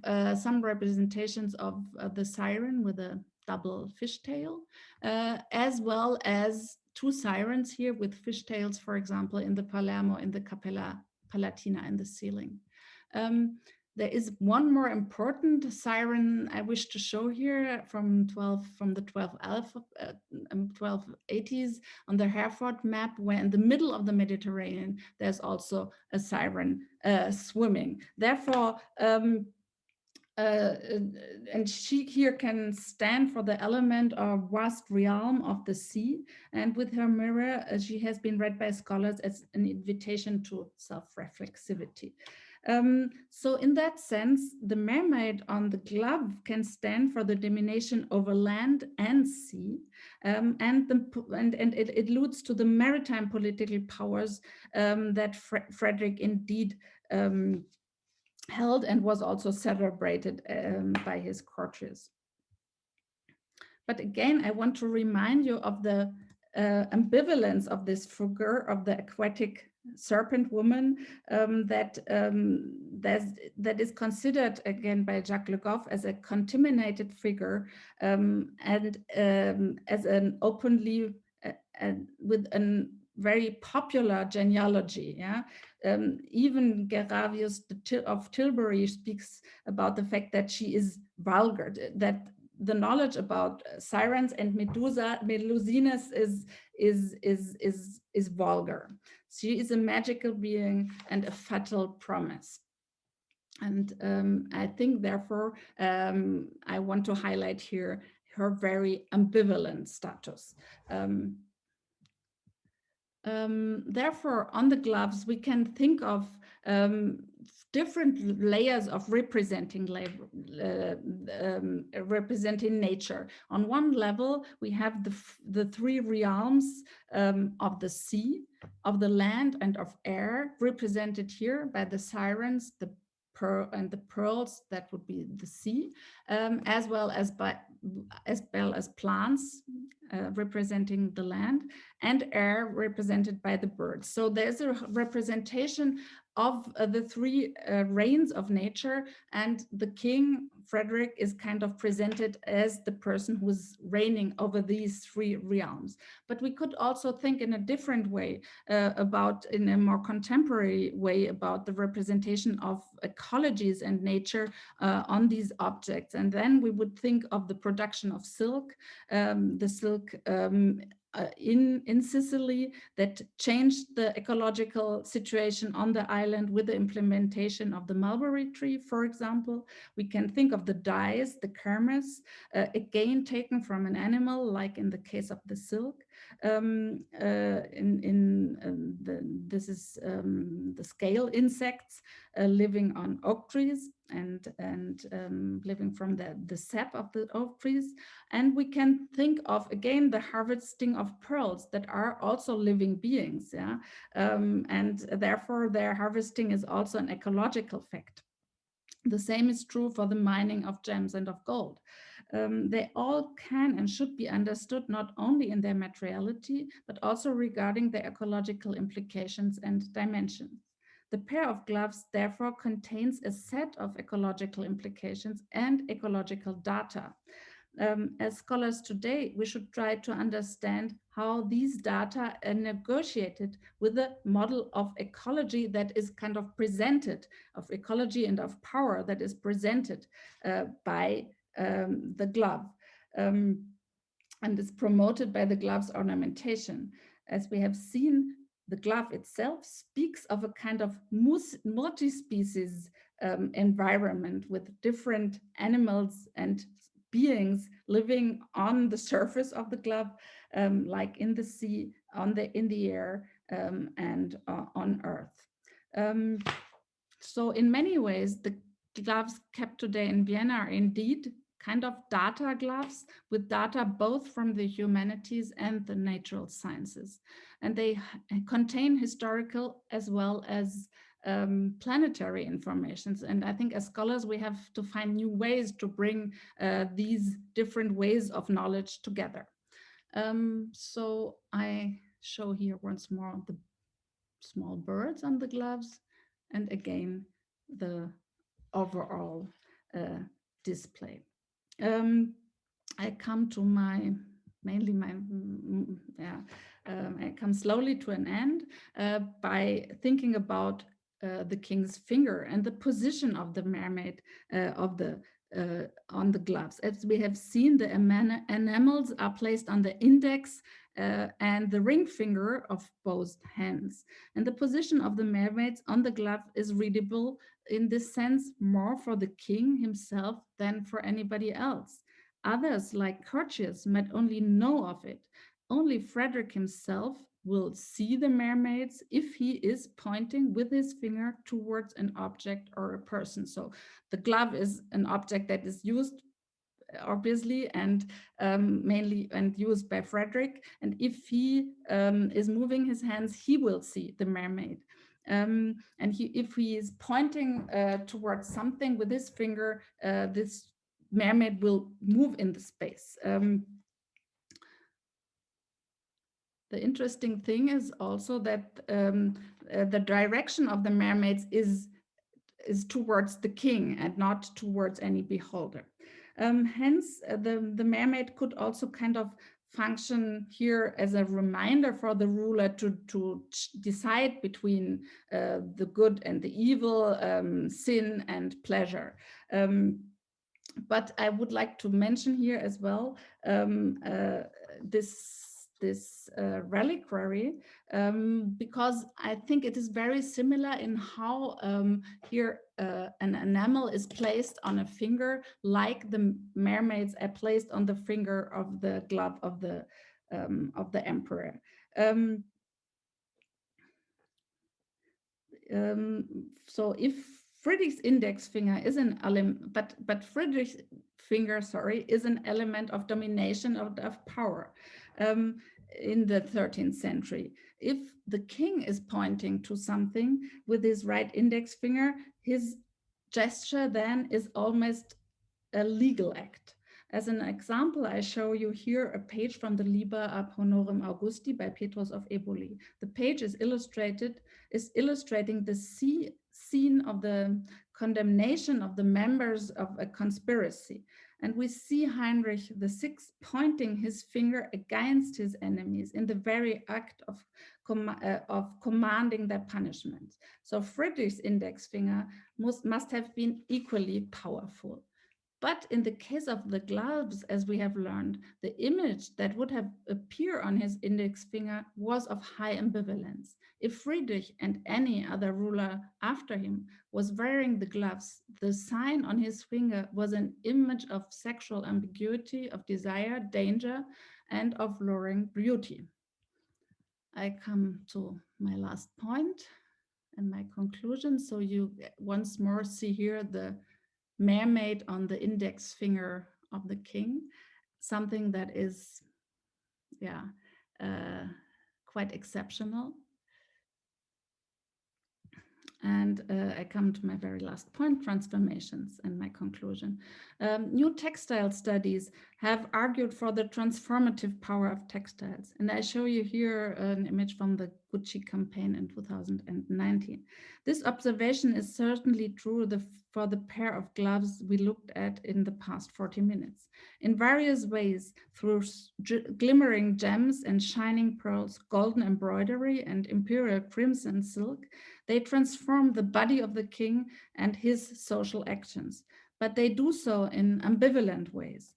representations of the siren with a double fishtail, as well as two sirens here with fishtails, for example, in the Palermo, in the Cappella Palatina in the ceiling. There is one more important siren I wish to show here from the 1280s on the Hereford map, where in the middle of the Mediterranean, there's also a siren swimming. Therefore, and she here can stand for the element or vast realm of the sea. And with her mirror, she has been read by scholars as an invitation to self-reflexivity. So in that sense, the mermaid on the glove can stand for the domination over land and sea, and it alludes to the maritime political powers that Frederick indeed held and was also celebrated by his courtiers. But again, I want to remind you of the ambivalence of this figure of the aquatic serpent woman that is considered again by Jacques Le Goff as a contaminated figure, and as an openly with a very popular genealogy. Yeah, even Geravius of Tilbury speaks about the fact that she is vulgar, that the knowledge about sirens and Melusines is vulgar. She is a magical being and a fatal promise. And I think, therefore, I want to highlight here her very ambivalent status. Therefore, on the gloves, we can think of different layers of representing nature. On one level, we have the three realms of the sea, of the land, and of air, represented here by the sirens, the pearl and the pearls, that would be the sea, as well as plants representing the land, and air represented by the birds. So there's a representation of the three reigns of nature, and the king, Frederick, is kind of presented as the person who's reigning over these three realms. But we could also think in a different way in a more contemporary way, about the representation of ecologies and nature on these objects. And then we would think of the production of silk, the silk in Sicily, that changed the ecological situation on the island with the implementation of the mulberry tree, for example. We can think of the dyes, the kermes, again taken from an animal, like in the case of the silk. This is the scale insects living on oak trees and living from the sap of the oak trees. And we can think of, again, the harvesting of pearls that are also living beings, yeah? And therefore their harvesting is also an ecological fact. The same is true for the mining of gems and of gold. They all can and should be understood not only in their materiality, but also regarding their ecological implications and dimensions. The pair of gloves therefore contains a set of ecological implications and ecological data. As scholars today, we should try to understand how these data are negotiated with a model of ecology that is kind of presented, of ecology and of power that is presented by the glove. And is promoted by the glove's ornamentation. As we have seen, the glove itself speaks of a kind of multi-species environment with different animals and beings living on the surface of the glove, like in the sea, in the air, and on Earth. So in many ways, the gloves kept today in Vienna are indeed kind of data gloves with data both from the humanities and the natural sciences. And they contain historical as well as planetary informations. And I think as scholars, we have to find new ways to bring these different ways of knowledge together. So I show here once more the small birds on the gloves, and again, the overall display. I come to mainly my, I come slowly to an end by thinking about the king's finger and the position of the mermaid on the gloves. As we have seen, the enamels are placed on the index and the ring finger of both hands. And the position of the mermaids on the glove is readable in this sense more for the king himself than for anybody else. Others, like courtiers, might only know of it. Only Frederick himself will see the mermaids if he is pointing with his finger towards an object or a person. So the glove is an object that is used obviously and mainly and used by Frederick. And if he is moving his hands, he will see the mermaid. And if he is pointing towards something with his finger, this mermaid will move in the space. The interesting thing is also that the direction of the mermaids is towards the king and not towards any beholder. Hence, the mermaid could also kind of function here as a reminder for the ruler to decide between the good and the evil, sin and pleasure. But I would like to mention here as well this reliquary, because I think it is very similar in how here an enamel is placed on a finger, like the mermaids are placed on the finger of the glove of the emperor. So if Friedrich's index finger is an element, but Friedrich's finger, sorry, is an element of domination of power in the 13th century. If the king is pointing to something with his right index finger, his gesture then is almost a legal act. As an example, I show you here a page from the Liber ab Honorem Augusti by Petrus of Eboli. The page is illustrating the scene of the condemnation of the members of a conspiracy. And we see Heinrich VI pointing his finger against his enemies in the very act of commanding their punishment. So Friedrich's index finger must have been equally powerful. But in the case of the gloves, as we have learned, the image that would have appeared on his index finger was of high ambivalence. If Friedrich and any other ruler after him was wearing the gloves, the sign on his finger was an image of sexual ambiguity, of desire, danger, and of luring beauty. I come to my last point and my conclusion. So you once more see here the mermaid on the index finger of the king, something that is, quite exceptional. And I come to my very last point, transformations, and my conclusion. New textile studies have argued for the transformative power of textiles. And I show you here an image from the Gucci campaign in 2019. This observation is certainly true for the pair of gloves we looked at in the past 40 minutes. In various ways, through glimmering gems and shining pearls, golden embroidery and imperial crimson silk, they transform the body of the king and his social actions, but they do so in ambivalent ways.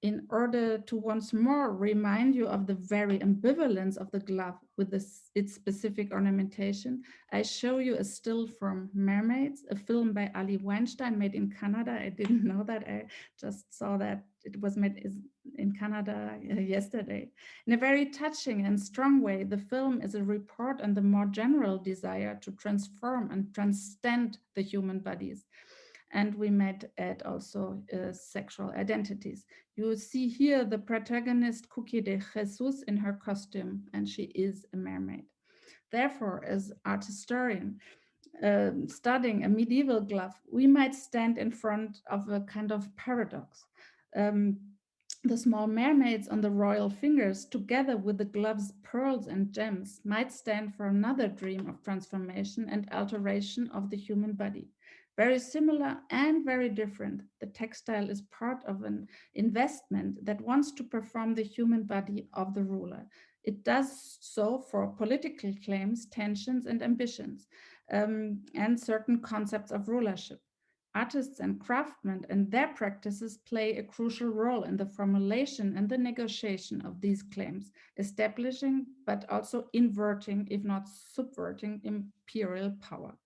In order to once more remind you of the very ambivalence of the glove with its specific ornamentation, I show you a still from Mermaids, a film by Ali Weinstein made in Canada. I didn't know that. I just saw that it was made in Canada yesterday. In a very touching and strong way, the film is a report on the more general desire to transform and transcend the human bodies. And we might add also sexual identities. You see here the protagonist Cookie de Jesus in her costume, and she is a mermaid. Therefore, as art historian, studying a medieval glove, we might stand in front of a kind of paradox. The small mermaids on the royal fingers, together with the glove's pearls and gems, might stand for another dream of transformation and alteration of the human body. Very similar and very different, the textile is part of an investment that wants to perform the human body of the ruler. It does so for political claims, tensions, and ambitions, and certain concepts of rulership. Artists and craftsmen and their practices play a crucial role in the formulation and the negotiation of these claims, establishing but also inverting, if not subverting, imperial power.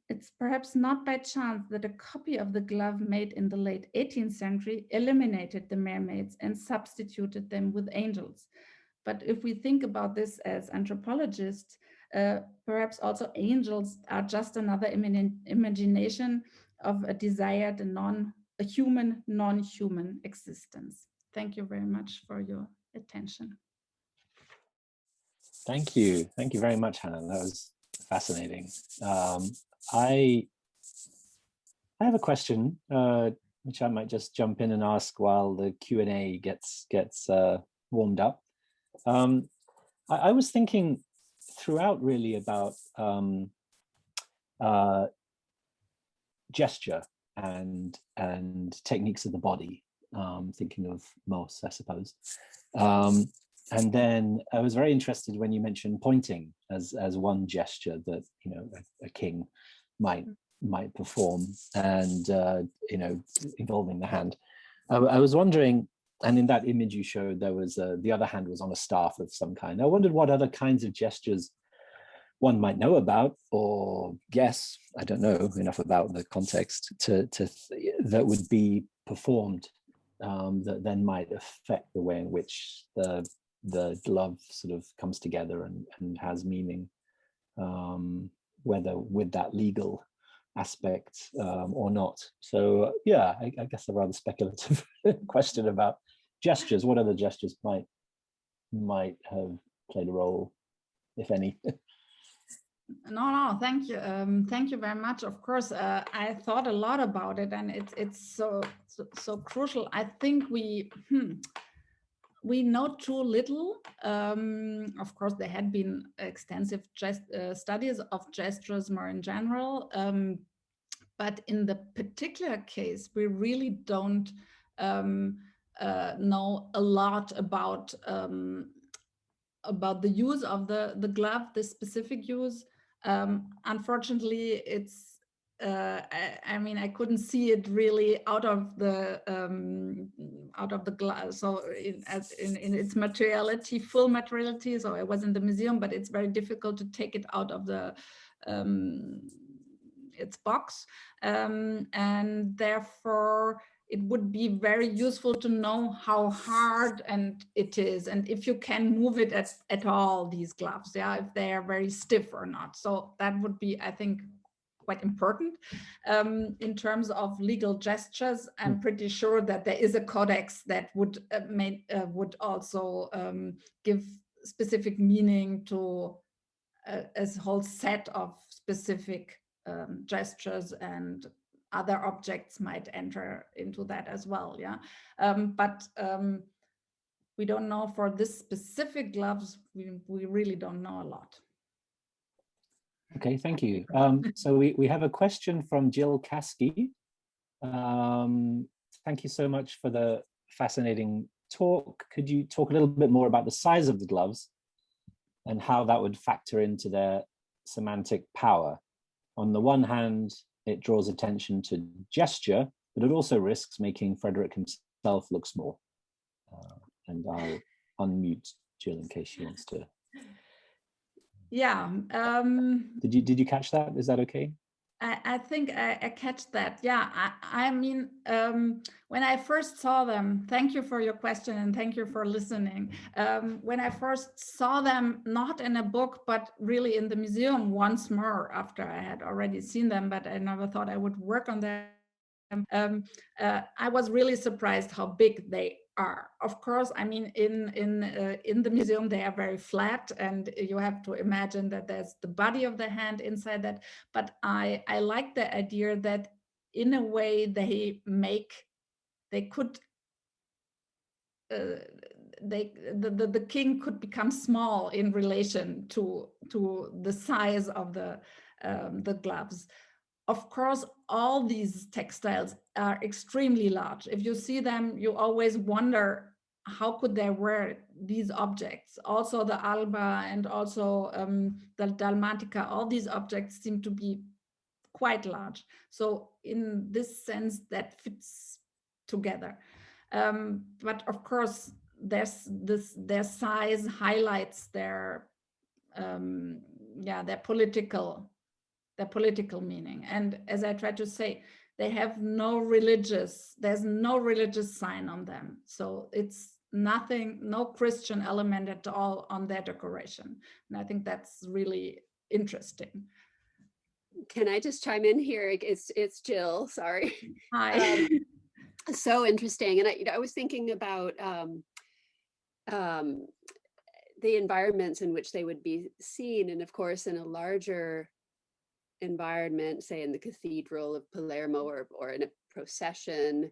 It's perhaps not by chance that a copy of the glove made in the late 18th century eliminated the mermaids and substituted them with angels. But if we think about this as anthropologists, perhaps also angels are just another imagination of a desired a human, non-human existence. Thank you very much for your attention. Thank you very much, Hannah. That was fascinating. I have a question, which I might just jump in and ask while the Q&A gets warmed up. I was thinking throughout really about gesture and techniques of the body, thinking of Moss, I suppose. And then I was very interested when you mentioned pointing as one gesture that, you know, a king might perform, and you know, involving the hand. I was wondering, and in that image you showed, there was the other hand was on a staff of some kind. I wondered what other kinds of gestures one might know about or guess. I don't know enough about the context that would be performed that then might affect the way in which the glove sort of comes together and has meaning, whether with that legal aspect or not. So yeah, I guess a rather speculative question about gestures. What other gestures might have played a role, if any? No, thank you. Thank you very much. Of course, I thought a lot about it, and it's so crucial. I think we know too little. Of course, there had been extensive studies of gestures more in general, but in the particular case, we really don't know a lot about the use of the glove, the specific use. Unfortunately, it's I mean, I couldn't see it really out of the glass, so in its materiality, full materiality. So I was in the museum, but it's very difficult to take it out of the its box, and therefore it would be very useful to know how hard it is, and if you can move it at all, these gloves, yeah, if they are very stiff or not. So that would be, I think, quite important. In terms of legal gestures, I'm pretty sure that there is a codex that would also give specific meaning to a whole set of specific gestures, and other objects might enter into that as well. Yeah, but we don't know for this specific gloves, we really don't know a lot. Okay, thank you. So we have a question from Jill Caskey. Thank you so much for the fascinating talk. Could you talk a little bit more about the size of the gloves and how that would factor into their semantic power? On the one hand, it draws attention to gesture, but it also risks making Frederick himself look small. And I'll unmute Jill in case she wants to. Yeah. Did you catch that? Is that okay? I think I catch that. Yeah, I mean, when I first saw them, thank you for your question and thank you for listening. When I first saw them, not in a book, but really in the museum once more after I had already seen them, but I never thought I would work on them. I was really surprised how big they are. Of course, I mean, in the museum, they are very flat, and you have to imagine that there's the body of the hand inside that. But I like the idea that in a way the king could become small in relation to the size of the gloves. Of course, all these textiles are extremely large. If you see them, you always wonder how could they wear these objects. Also the alba and also the dalmatica, all these objects seem to be quite large. So in this sense, that fits together. But of course, their size highlights their political meaning. And as I try to say, they have there's no religious sign on them. So it's nothing, no Christian element at all on their decoration. And I think that's really interesting. Can I just chime in here? It's Jill, sorry. Hi. So interesting. And I was thinking about the environments in which they would be seen. And of course, in a larger environment, say in the Cathedral of Palermo or in a procession,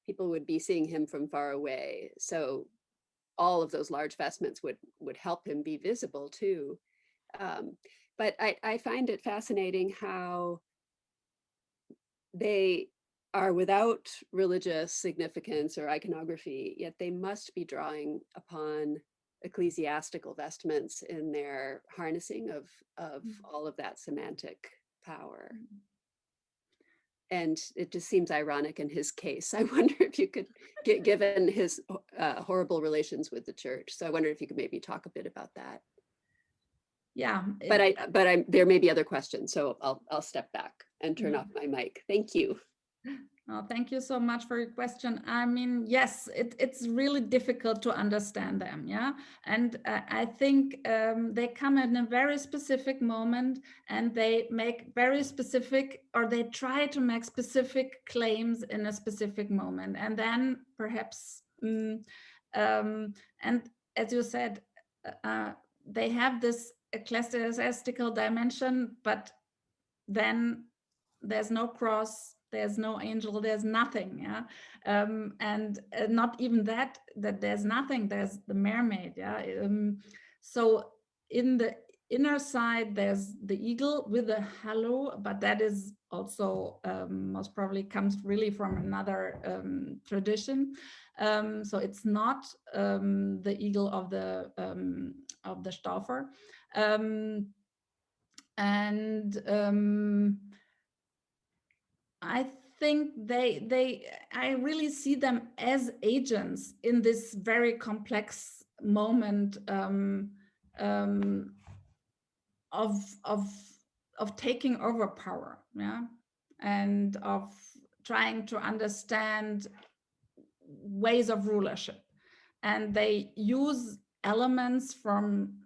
people would be seeing him from far away. So all of those large vestments would help him be visible too. But I find it fascinating how they are without religious significance or iconography, yet they must be drawing upon ecclesiastical vestments in their harnessing of all of that semantic power. And it just seems ironic in his case. I wonder if you could, given his horrible relations with the church. So I wonder if you could maybe talk a bit about that. Yeah. But there may be other questions, so I'll step back and turn off my mic. Thank you. Oh, thank you so much for your question. I mean, yes, it's really difficult to understand them, yeah? And I think they come in a very specific moment and they make very specific, or they try to make specific claims in a specific moment. And then perhaps, and as you said, they have this ecclesiastical dimension, but then there's no cross, there's no angel, there's nothing, yeah. And not even that there's nothing, there's the mermaid, yeah. So in the inner side, there's the eagle with a halo, but that is also most probably comes really from another tradition. So it's not the eagle of the Stauffer. I think I really see them as agents in this very complex moment of taking over power, yeah, and of trying to understand ways of rulership. And they use elements from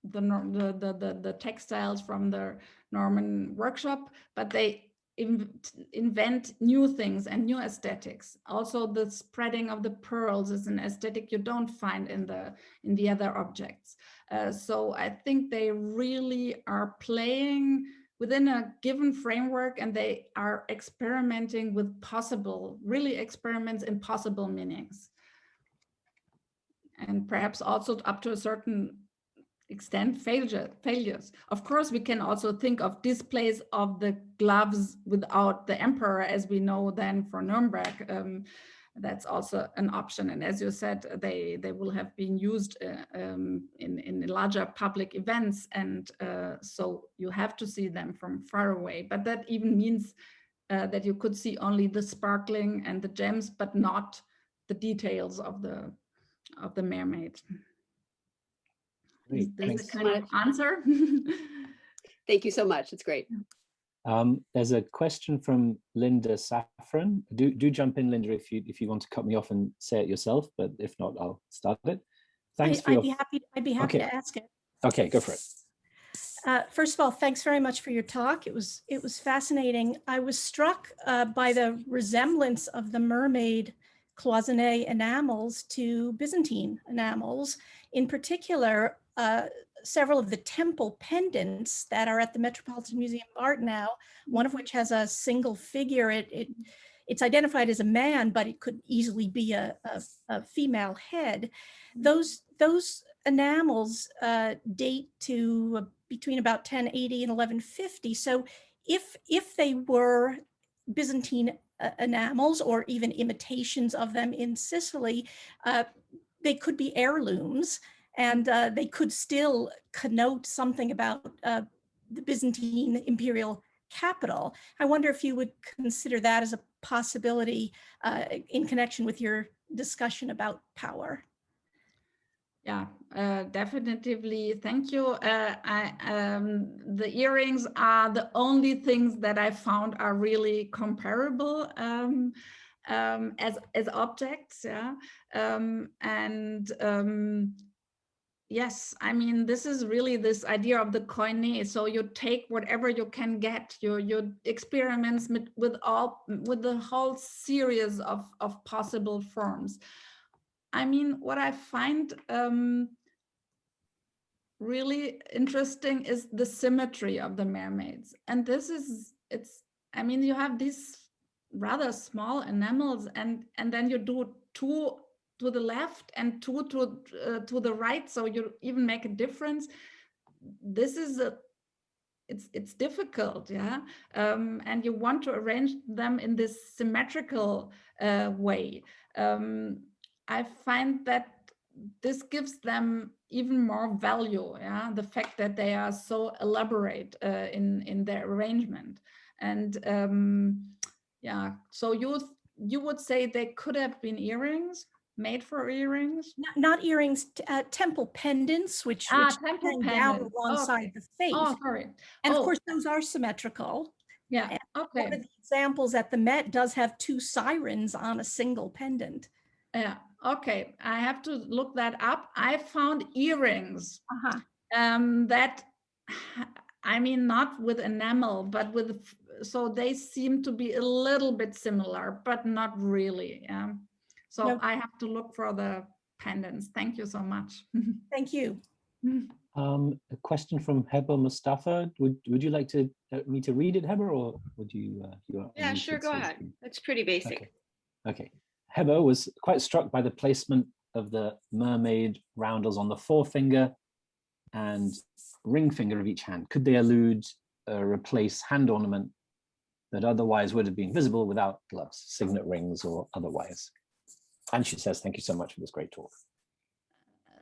the textiles from the Norman workshop, but they invent new things and new aesthetics. Also, the spreading of the pearls is an aesthetic you don't find in the other objects. So I think they really are playing within a given framework, and they are experimenting with really experiments in possible meanings. and perhaps also up to a certain extent failures. Of course, we can also think of displays of the gloves without the emperor, as we know then for Nuremberg. That's also an option. And as you said, they will have been used in larger public events. And so you have to see them from far away. But that even means that you could see only the sparkling and the gems, but not the details of the mermaid. Great, Is this thanks. the kind of answer? Thank you so much. It's great. There's a question from Linda Saffron. Do jump in, Linda, if you want to cut me off and say it yourself, but if not, I'll start it. Thanks for I'd be happy Okay. to ask it. Okay, go for it. First of all, thanks very much for your talk. It was fascinating. I was struck by the resemblance of the mermaid cloisonné enamels to Byzantine enamels. In particular, several of the temple pendants that are at the Metropolitan Museum of Art now, one of which has a single figure. It's identified as a man, but it could easily be a female head. Those enamels date to between about 1080 and 1150. So if they were Byzantine enamels or even imitations of them in Sicily, they could be heirlooms, and they could still connote something about the Byzantine imperial capital. I wonder if you would consider that as a possibility in connection with your discussion about power. Yeah, definitely. Thank you. The earrings are the only things that I found are really comparable as objects. Yeah, yes, I mean, this is really this idea of the koine. So you take whatever you can get. Your experiments with the whole series of possible forms. I mean, what I find really interesting is the symmetry of the mermaids. And I mean, you have these rather small enamels, and then you do two to the left and two to the right. So you even make a difference. This is it's difficult, yeah. And you want to arrange them in this symmetrical way. I find that this gives them even more value, yeah, the fact that they are so elaborate in their arrangement. And yeah, so you would say they could have been earrings, made for earrings? Not earrings, temple pendants, which temple hang down alongside the face. Oh, sorry. And of course, those are symmetrical. Yeah, and okay. One of the examples at the Met does have two sirens on a single pendant. Yeah, okay. I have to look that up. I found earrings that, I mean, not with enamel, but so they seem to be a little bit similar, but not really. Yeah. So no. I have to look for the pendants. Thank you so much. Thank you. A question from Heba Mustafa. Would you like me to read it, Heba, or would you? Yeah, sure. Go ahead. That's pretty basic. Okay. Heba was quite struck by the placement of the mermaid roundels on the forefinger and ring finger of each hand. Could they elude or replace hand ornament that otherwise would have been visible without gloves, signet rings or otherwise? And she says, thank you so much for this great talk.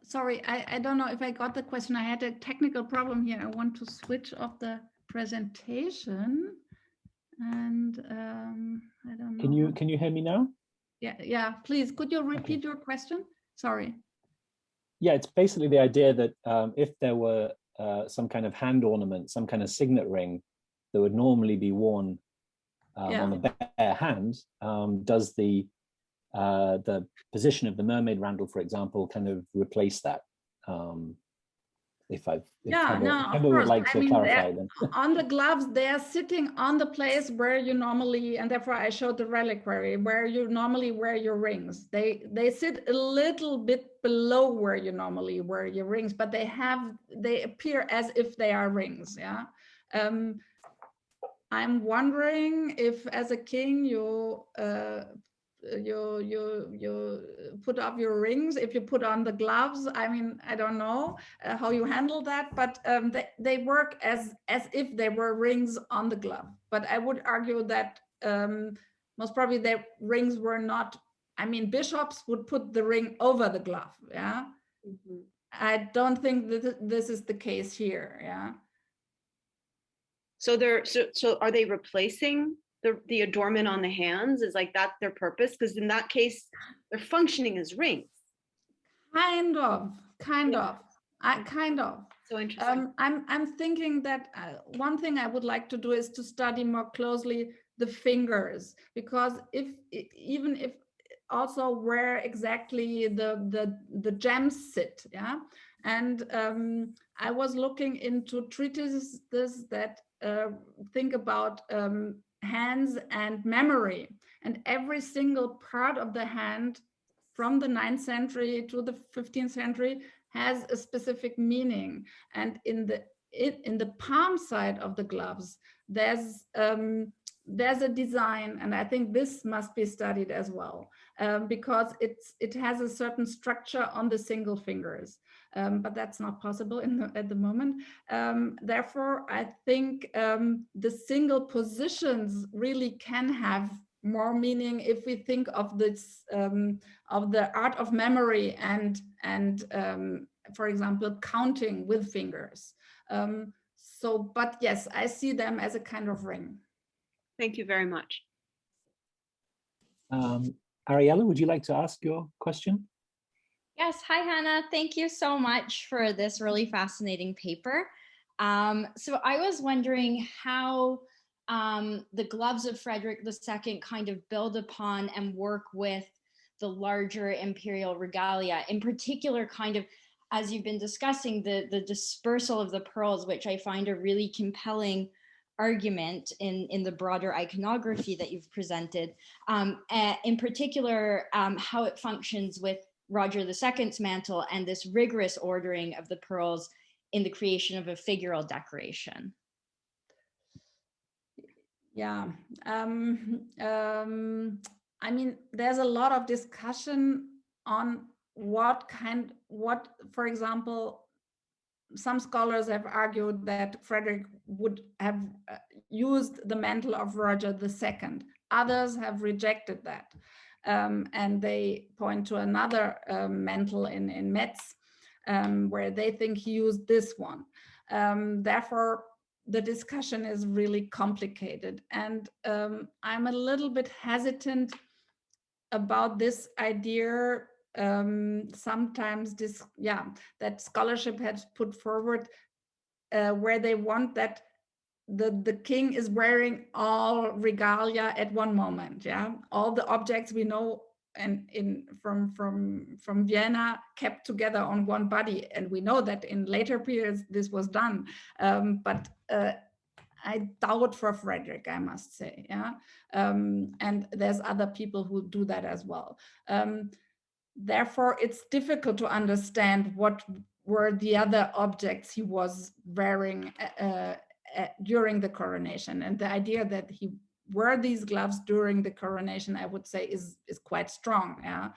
Sorry, I don't know if I got the question. I had a technical problem here. I want to switch off the presentation, and I don't know. Can you hear me now? Yeah. Please, could you repeat your question? Sorry. Yeah, it's basically the idea that if there were some kind of hand ornament, some kind of signet ring that would normally be worn on the bare hand, does the position of the mermaid roundel, for example, kind of replace that? If Heba would like to clarify, then. On the gloves, they are sitting on the place where you normally, and therefore I showed the reliquary, where you normally wear your rings. They sit a little bit below where you normally wear your rings, but they appear as if they are rings. Yeah. I'm wondering if, as a king, you you put up your rings, if you put on the gloves. I mean, I don't know how you handle that, but they work as if they were rings on the glove. But I would argue that most probably their rings were not. I mean, bishops would put the ring over the glove. Yeah. Mm-hmm. I don't think that this is the case here. Yeah. So are they replacing the adornment on the hands? Is like that their purpose? Because in that case, they're functioning as rings. Kind of. So interesting. I'm thinking that one thing I would like to do is to study more closely the fingers, because even if also where exactly the gems sit, yeah. And I was looking into treatises that think about hands and memory, and every single part of the hand from the 9th century to the 15th century has a specific meaning. And in the palm side of the gloves, there's a design, and I think this must be studied as well, because it has a certain structure on the single fingers, but that's not possible at the moment. Therefore, I think the single positions really can have more meaning if we think of this of the art of memory and for example, counting with fingers. But yes, I see them as a kind of ring. Thank you very much. Ariella, would you like to ask your question? Yes, hi Hannah. Thank you so much for this really fascinating paper. So I was wondering how the gloves of Frederick II kind of build upon and work with the larger imperial regalia, in particular kind of, as you've been discussing, the dispersal of the pearls, which I find a really compelling argument in the broader iconography that you've presented, in particular, how it functions with Roger II's mantle and this rigorous ordering of the pearls in the creation of a figural decoration. Yeah, I mean, there's a lot of discussion on what, for example, some scholars have argued that Frederick would have used the mantle of Roger II. Others have rejected that. And they point to another mantle in Metz, where they think he used this one. Therefore, the discussion is really complicated. And I'm a little bit hesitant about this idea. Sometimes that scholarship has put forward where they want that the king is wearing all regalia at one moment, yeah, all the objects we know and from Vienna kept together on one body, and we know that in later periods this was done, but I doubt for Frederick, I must say, yeah, and there's other people who do that as well. Therefore, it's difficult to understand what were the other objects he was wearing during the coronation. And the idea that he wore these gloves during the coronation, I would say, is quite strong, yeah,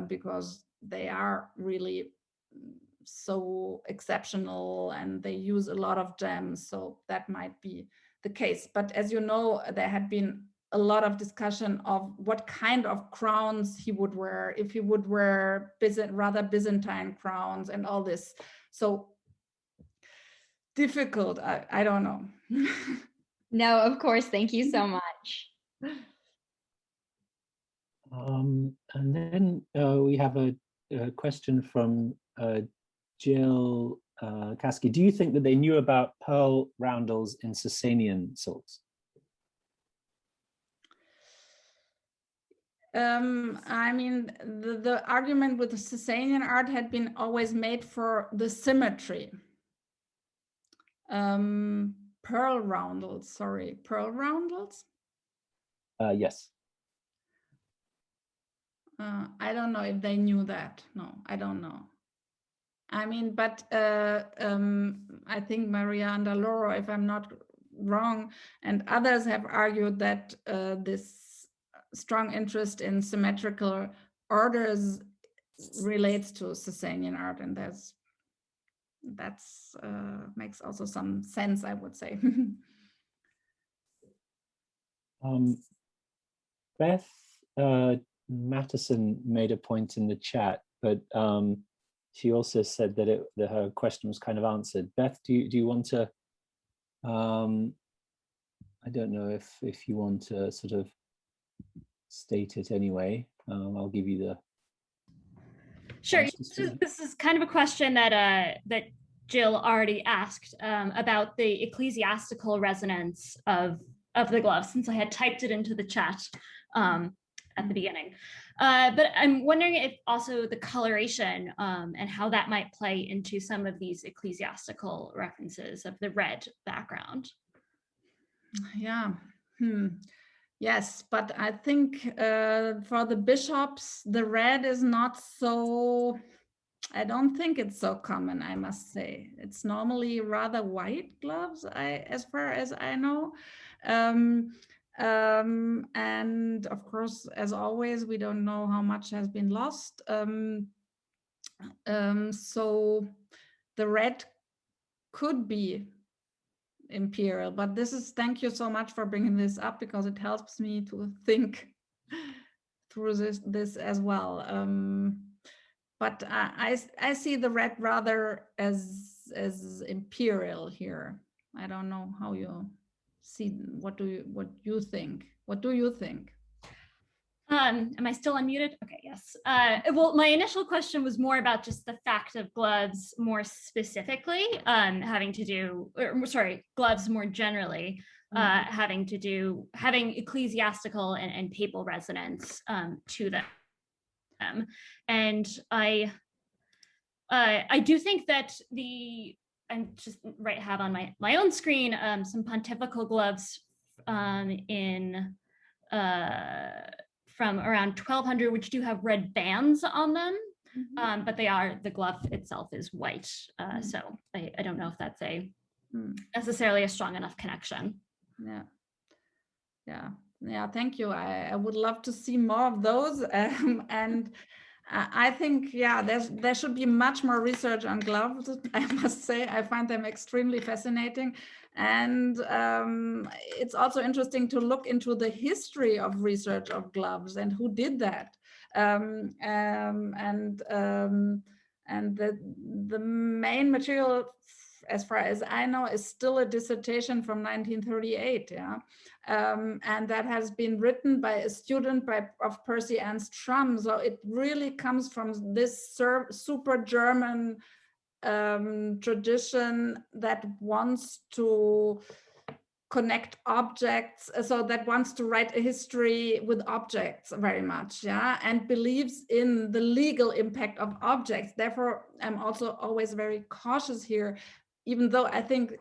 because they are really so exceptional and they use a lot of gems. So that might be the case. But as you know, there had been a lot of discussion of what kind of crowns he would wear, if he would wear rather Byzantine crowns and all this. So difficult, I don't know. No, of course, thank you so much. And then we have a question from Jill Kasky. Do you think that they knew about pearl roundels in Sasanian silks? I mean, the argument with the Sasanian art had been always made for the symmetry. Pearl roundels, sorry, pearl roundels? Yes. I don't know if they knew that. No, I don't know. I mean, but I think Maria Andaloro, if I'm not wrong, and others have argued that this strong interest in symmetrical orders relates to Sasanian art, and that's makes also some sense, I would say. Beth Mattison made a point in the chat, but she also said that her question was kind of answered. Beth, do you want to? I don't know if you want to sort of state it anyway. I'll give you the. Sure. This is kind of a question that that Jill already asked about the ecclesiastical resonance of the glove, since I had typed it into the chat at the beginning. But I'm wondering if also the coloration and how that might play into some of these ecclesiastical references of the red background. Yeah. Yes, but I think for the bishops, the red is not so, I don't think it's so common, I must say. It's normally rather white gloves, as far as I know. And of course, as always, we don't know how much has been lost. So the red could be imperial, but thank you so much for bringing this up, because it helps me to think through this as well. But I see the red rather as imperial here. I don't know how you see. What do you think? What do you think? Am I still unmuted? Okay, yes. Well, my initial question was more about just the fact of gloves more specifically, having to do, or sorry, gloves more generally, having ecclesiastical and papal resonance to them. And I do think that I'm just have on my own screen some pontifical gloves from around 1200, which do have red bands on them, but the glove itself is white. So I don't know if that's necessarily a strong enough connection. Yeah. Thank you. I would love to see more of those, and I think there should be much more research on gloves. I must say, I find them extremely fascinating. And it's also interesting to look into the history of research of gloves and who did that. And the main material, as far as I know, is still a dissertation from 1938. And that has been written by a student of Percy Ernst Schramm. So it really comes from this super German tradition that wants to connect objects, so that wants to write a history with objects very much, and believes in the legal impact of objects. Therefore, I'm also always very cautious here, even though I think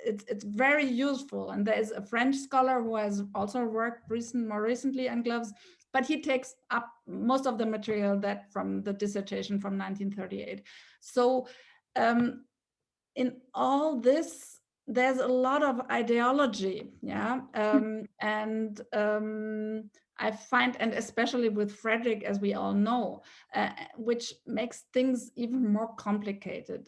it's very useful. And there is a French scholar who has also worked more recently on gloves, but he takes up most of the material that from the dissertation from 1938. So in all this, there's a lot of ideology, and I find, and especially with Frederick, as we all know, which makes things even more complicated.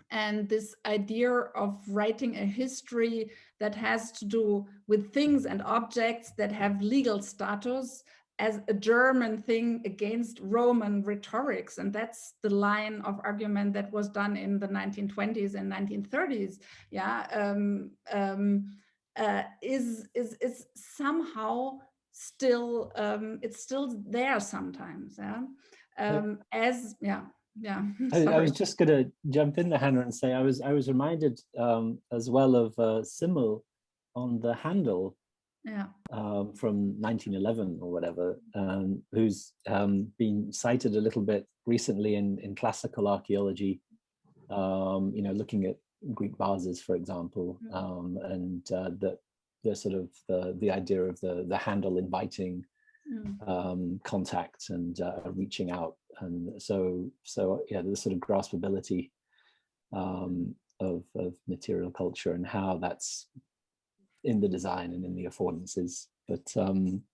And this idea of writing a history that has to do with things and objects that have legal status as a German thing against Roman rhetorics. And that's the line of argument that was done in the 1920s and 1930s, is somehow still, it's still there sometimes, I was just going to jump in there, Hannah, and say I was reminded as well of Simmel on the handle from 1911 or whatever, who's been cited a little bit recently in classical archaeology, looking at Greek vases, for example, and the sort of the idea of the handle inviting contact and reaching out. And so the sort of graspability of material culture and how that's in the design and in the affordances. But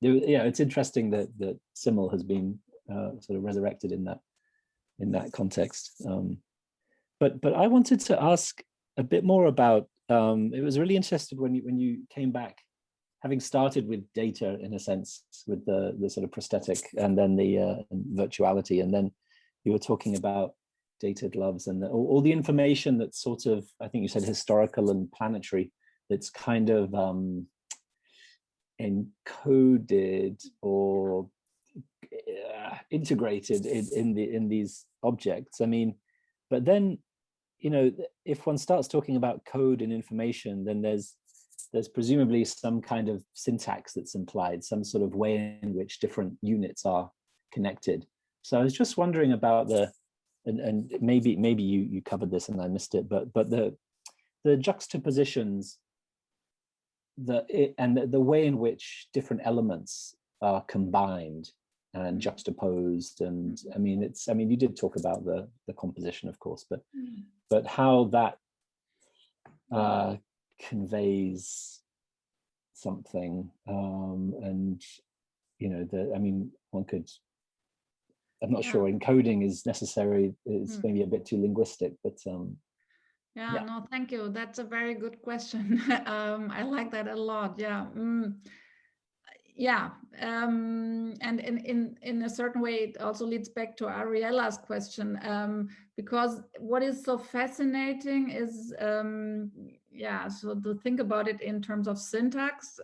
yeah, it's interesting that simul has been sort of resurrected in that context. But I wanted to ask a bit more about. It was really interesting when you came back, having started with data in a sense, with the sort of prosthetic and then the virtuality, and then you were talking about data gloves and all the information that's sort of, I think you said historical and planetary, that's kind of encoded or integrated in these objects. I mean, but then, you know, if one starts talking about code and information, then there's presumably some kind of syntax that's implied, some sort of way in which different units are connected. So I was just wondering about and maybe you covered this and I missed it, but the juxtapositions, and the way in which different elements are combined and juxtaposed, and I mean you did talk about the composition, of course, but how that conveys something, and you know, I mean, one could, I'm not sure encoding is necessary, is maybe a bit too linguistic, but yeah, no, thank you. That's a very good question. I like that a lot. Yeah. Yeah, and in a certain way, it also leads back to Ariella's question, because what is so fascinating is, so to think about it in terms of syntax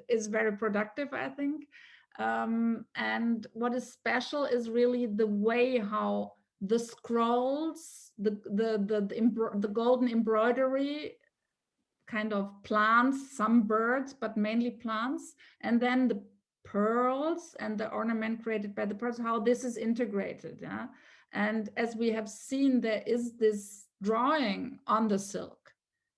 is very productive, I think. And what is special is really the way how the scrolls, the golden embroidery, kind of plants, some birds, but mainly plants, and then the pearls and the ornament created by the pearls, how this is integrated. Yeah, and as we have seen, there is this drawing on the silk,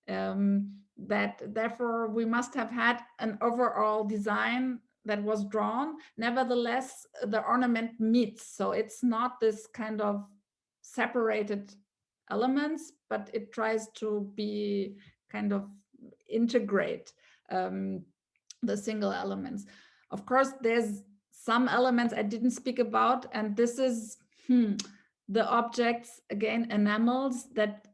that therefore we must have had an overall design that was drawn. Nevertheless, the ornament meets, so it's not this kind of separated elements, but it tries to be kind of integrate the single elements. Of course, there's some elements I didn't speak about, and this is the objects, again, enamels that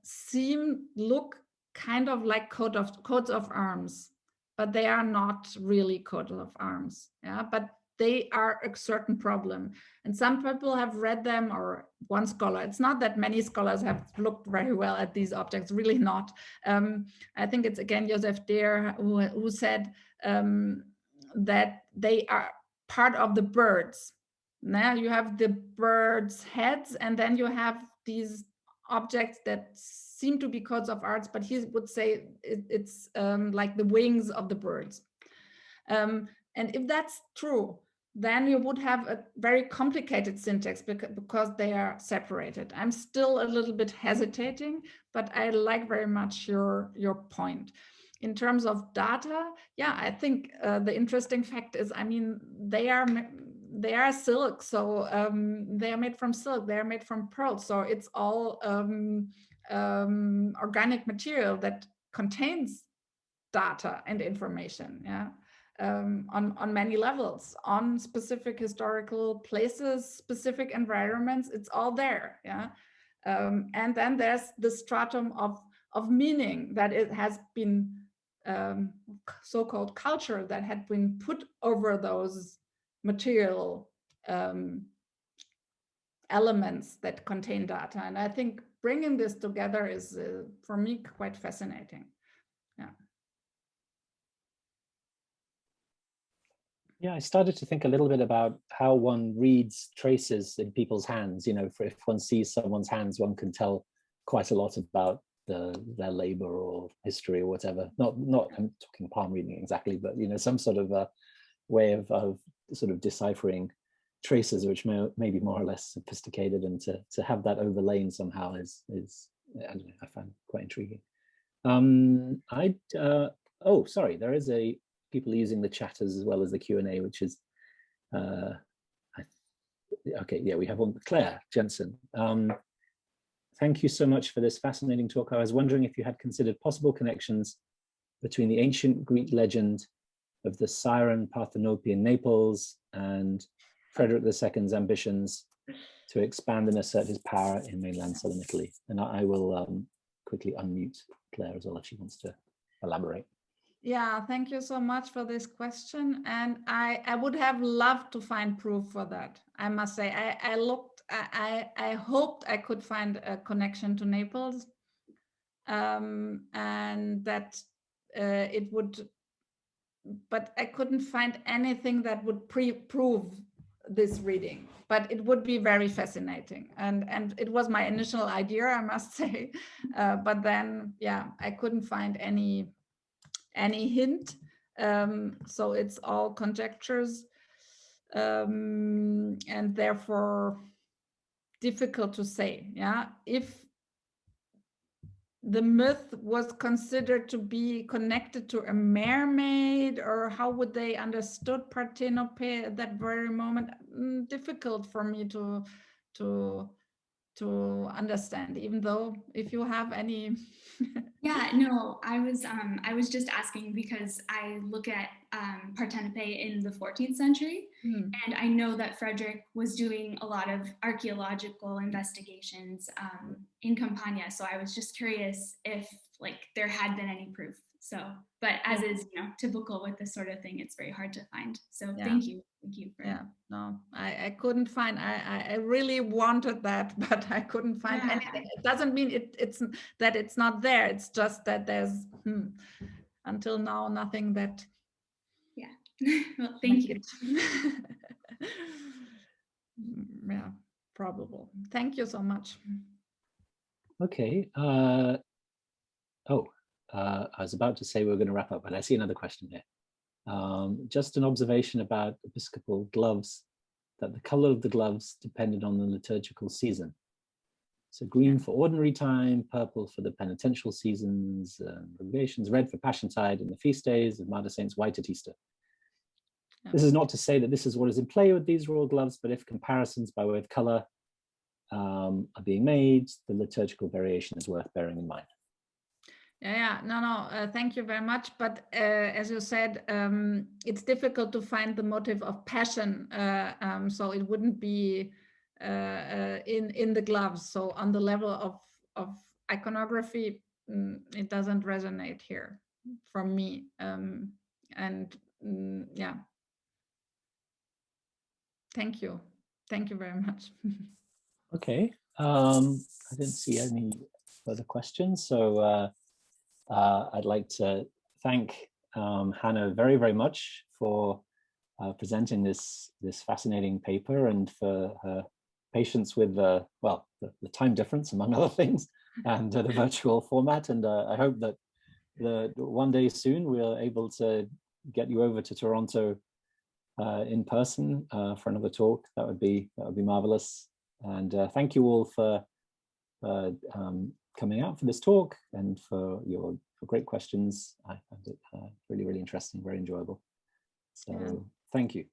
look kind of like coats of arms, but they are not really coats of arms. Yeah, but they are a certain problem. And some people have read them, or one scholar. It's not that many scholars have looked very well at these objects, really not. I think it's again Joseph Deer who said that they are part of the birds. Now you have the birds' heads, and then you have these objects that seem to be coats of arms, but he would say it's like the wings of the birds. And if that's true, then you would have a very complicated syntax because they are separated. I'm still a little bit hesitating, but I like very much your point. In terms of data, yeah, I think the interesting fact is, I mean, they are silk, so they are made from silk, they are made from pearls, so it's all organic material that contains data and information. Yeah. On many levels, on specific historical places, specific environments, it's all there. Yeah, and then there's the stratum of meaning that it has been so-called culture that had been put over those material elements that contain data. And I think bringing this together is, for me, quite fascinating. Yeah. Yeah, I started to think a little bit about how one reads traces in people's hands. You know, if one sees someone's hands, one can tell quite a lot about their labor or history or whatever. Not I'm talking palm reading exactly, but you know, some sort of a way of sort of deciphering traces, which may be more or less sophisticated, and to have that overlain somehow is I don't know, I find quite intriguing. Oh, sorry, there is people using the chat as well as the Q&A, which is okay. Yeah, we have one. Claire Jensen. Thank you so much for this fascinating talk. I was wondering if you had considered possible connections between the ancient Greek legend of the Siren Parthenope in Naples and Frederick II's ambitions to expand and assert his power in mainland southern Italy. And I will quickly unmute Claire as well if she wants to elaborate. Yeah, thank you so much for this question. And I would have loved to find proof for that. I must say, I looked, I hoped I could find a connection to Naples, and that it would, but I couldn't find anything that would prove this reading, but it would be very fascinating. And it was my initial idea, I must say, but then, yeah, I couldn't find any hint. So it's all conjectures, and therefore difficult to say. Yeah, if the myth was considered to be connected to a mermaid, or how would they understood Parthenope at that very moment? Difficult for me to understand, even though if you have any. Yeah, no, I was just asking because I look at Parthenope in the 14th century, and I know that Frederick was doing a lot of archaeological investigations in Campania. So I was just curious if like there had been any proof. So, but as is, you know, typical with this sort of thing, it's very hard to find. So thank you for No, I couldn't find. I really wanted that, but I couldn't find anything. It doesn't mean it's that it's not there. It's just that there's until now nothing that. Yeah. Well, thank you. Yeah, probable. Thank you so much. Okay. I was about to say we were going to wrap up, but I see another question here. Just an observation about episcopal gloves, that the color of the gloves depended on the liturgical season. So green for ordinary time, purple for the penitential seasons, obligations, red for Passiontide and the feast days of Martyr Saints, white at Easter. This is not to say that this is what is in play with these royal gloves, but if comparisons by way of color are being made, the liturgical variation is worth bearing in mind. Thank you very much. But as you said, it's difficult to find the motive of passion, so it wouldn't be in the gloves. So on the level of iconography, it doesn't resonate here from me. Yeah. Thank you very much. Okay, I didn't see any further questions, so I'd like to thank Hannah very, very much for presenting this fascinating paper and for her patience with the time difference, among other things, and the virtual format. And I hope that one day soon we're able to get you over to Toronto in person for another talk. That would be marvelous. And thank you all for coming out for this talk and for your great questions. I found it really, really interesting, very enjoyable. So thank you.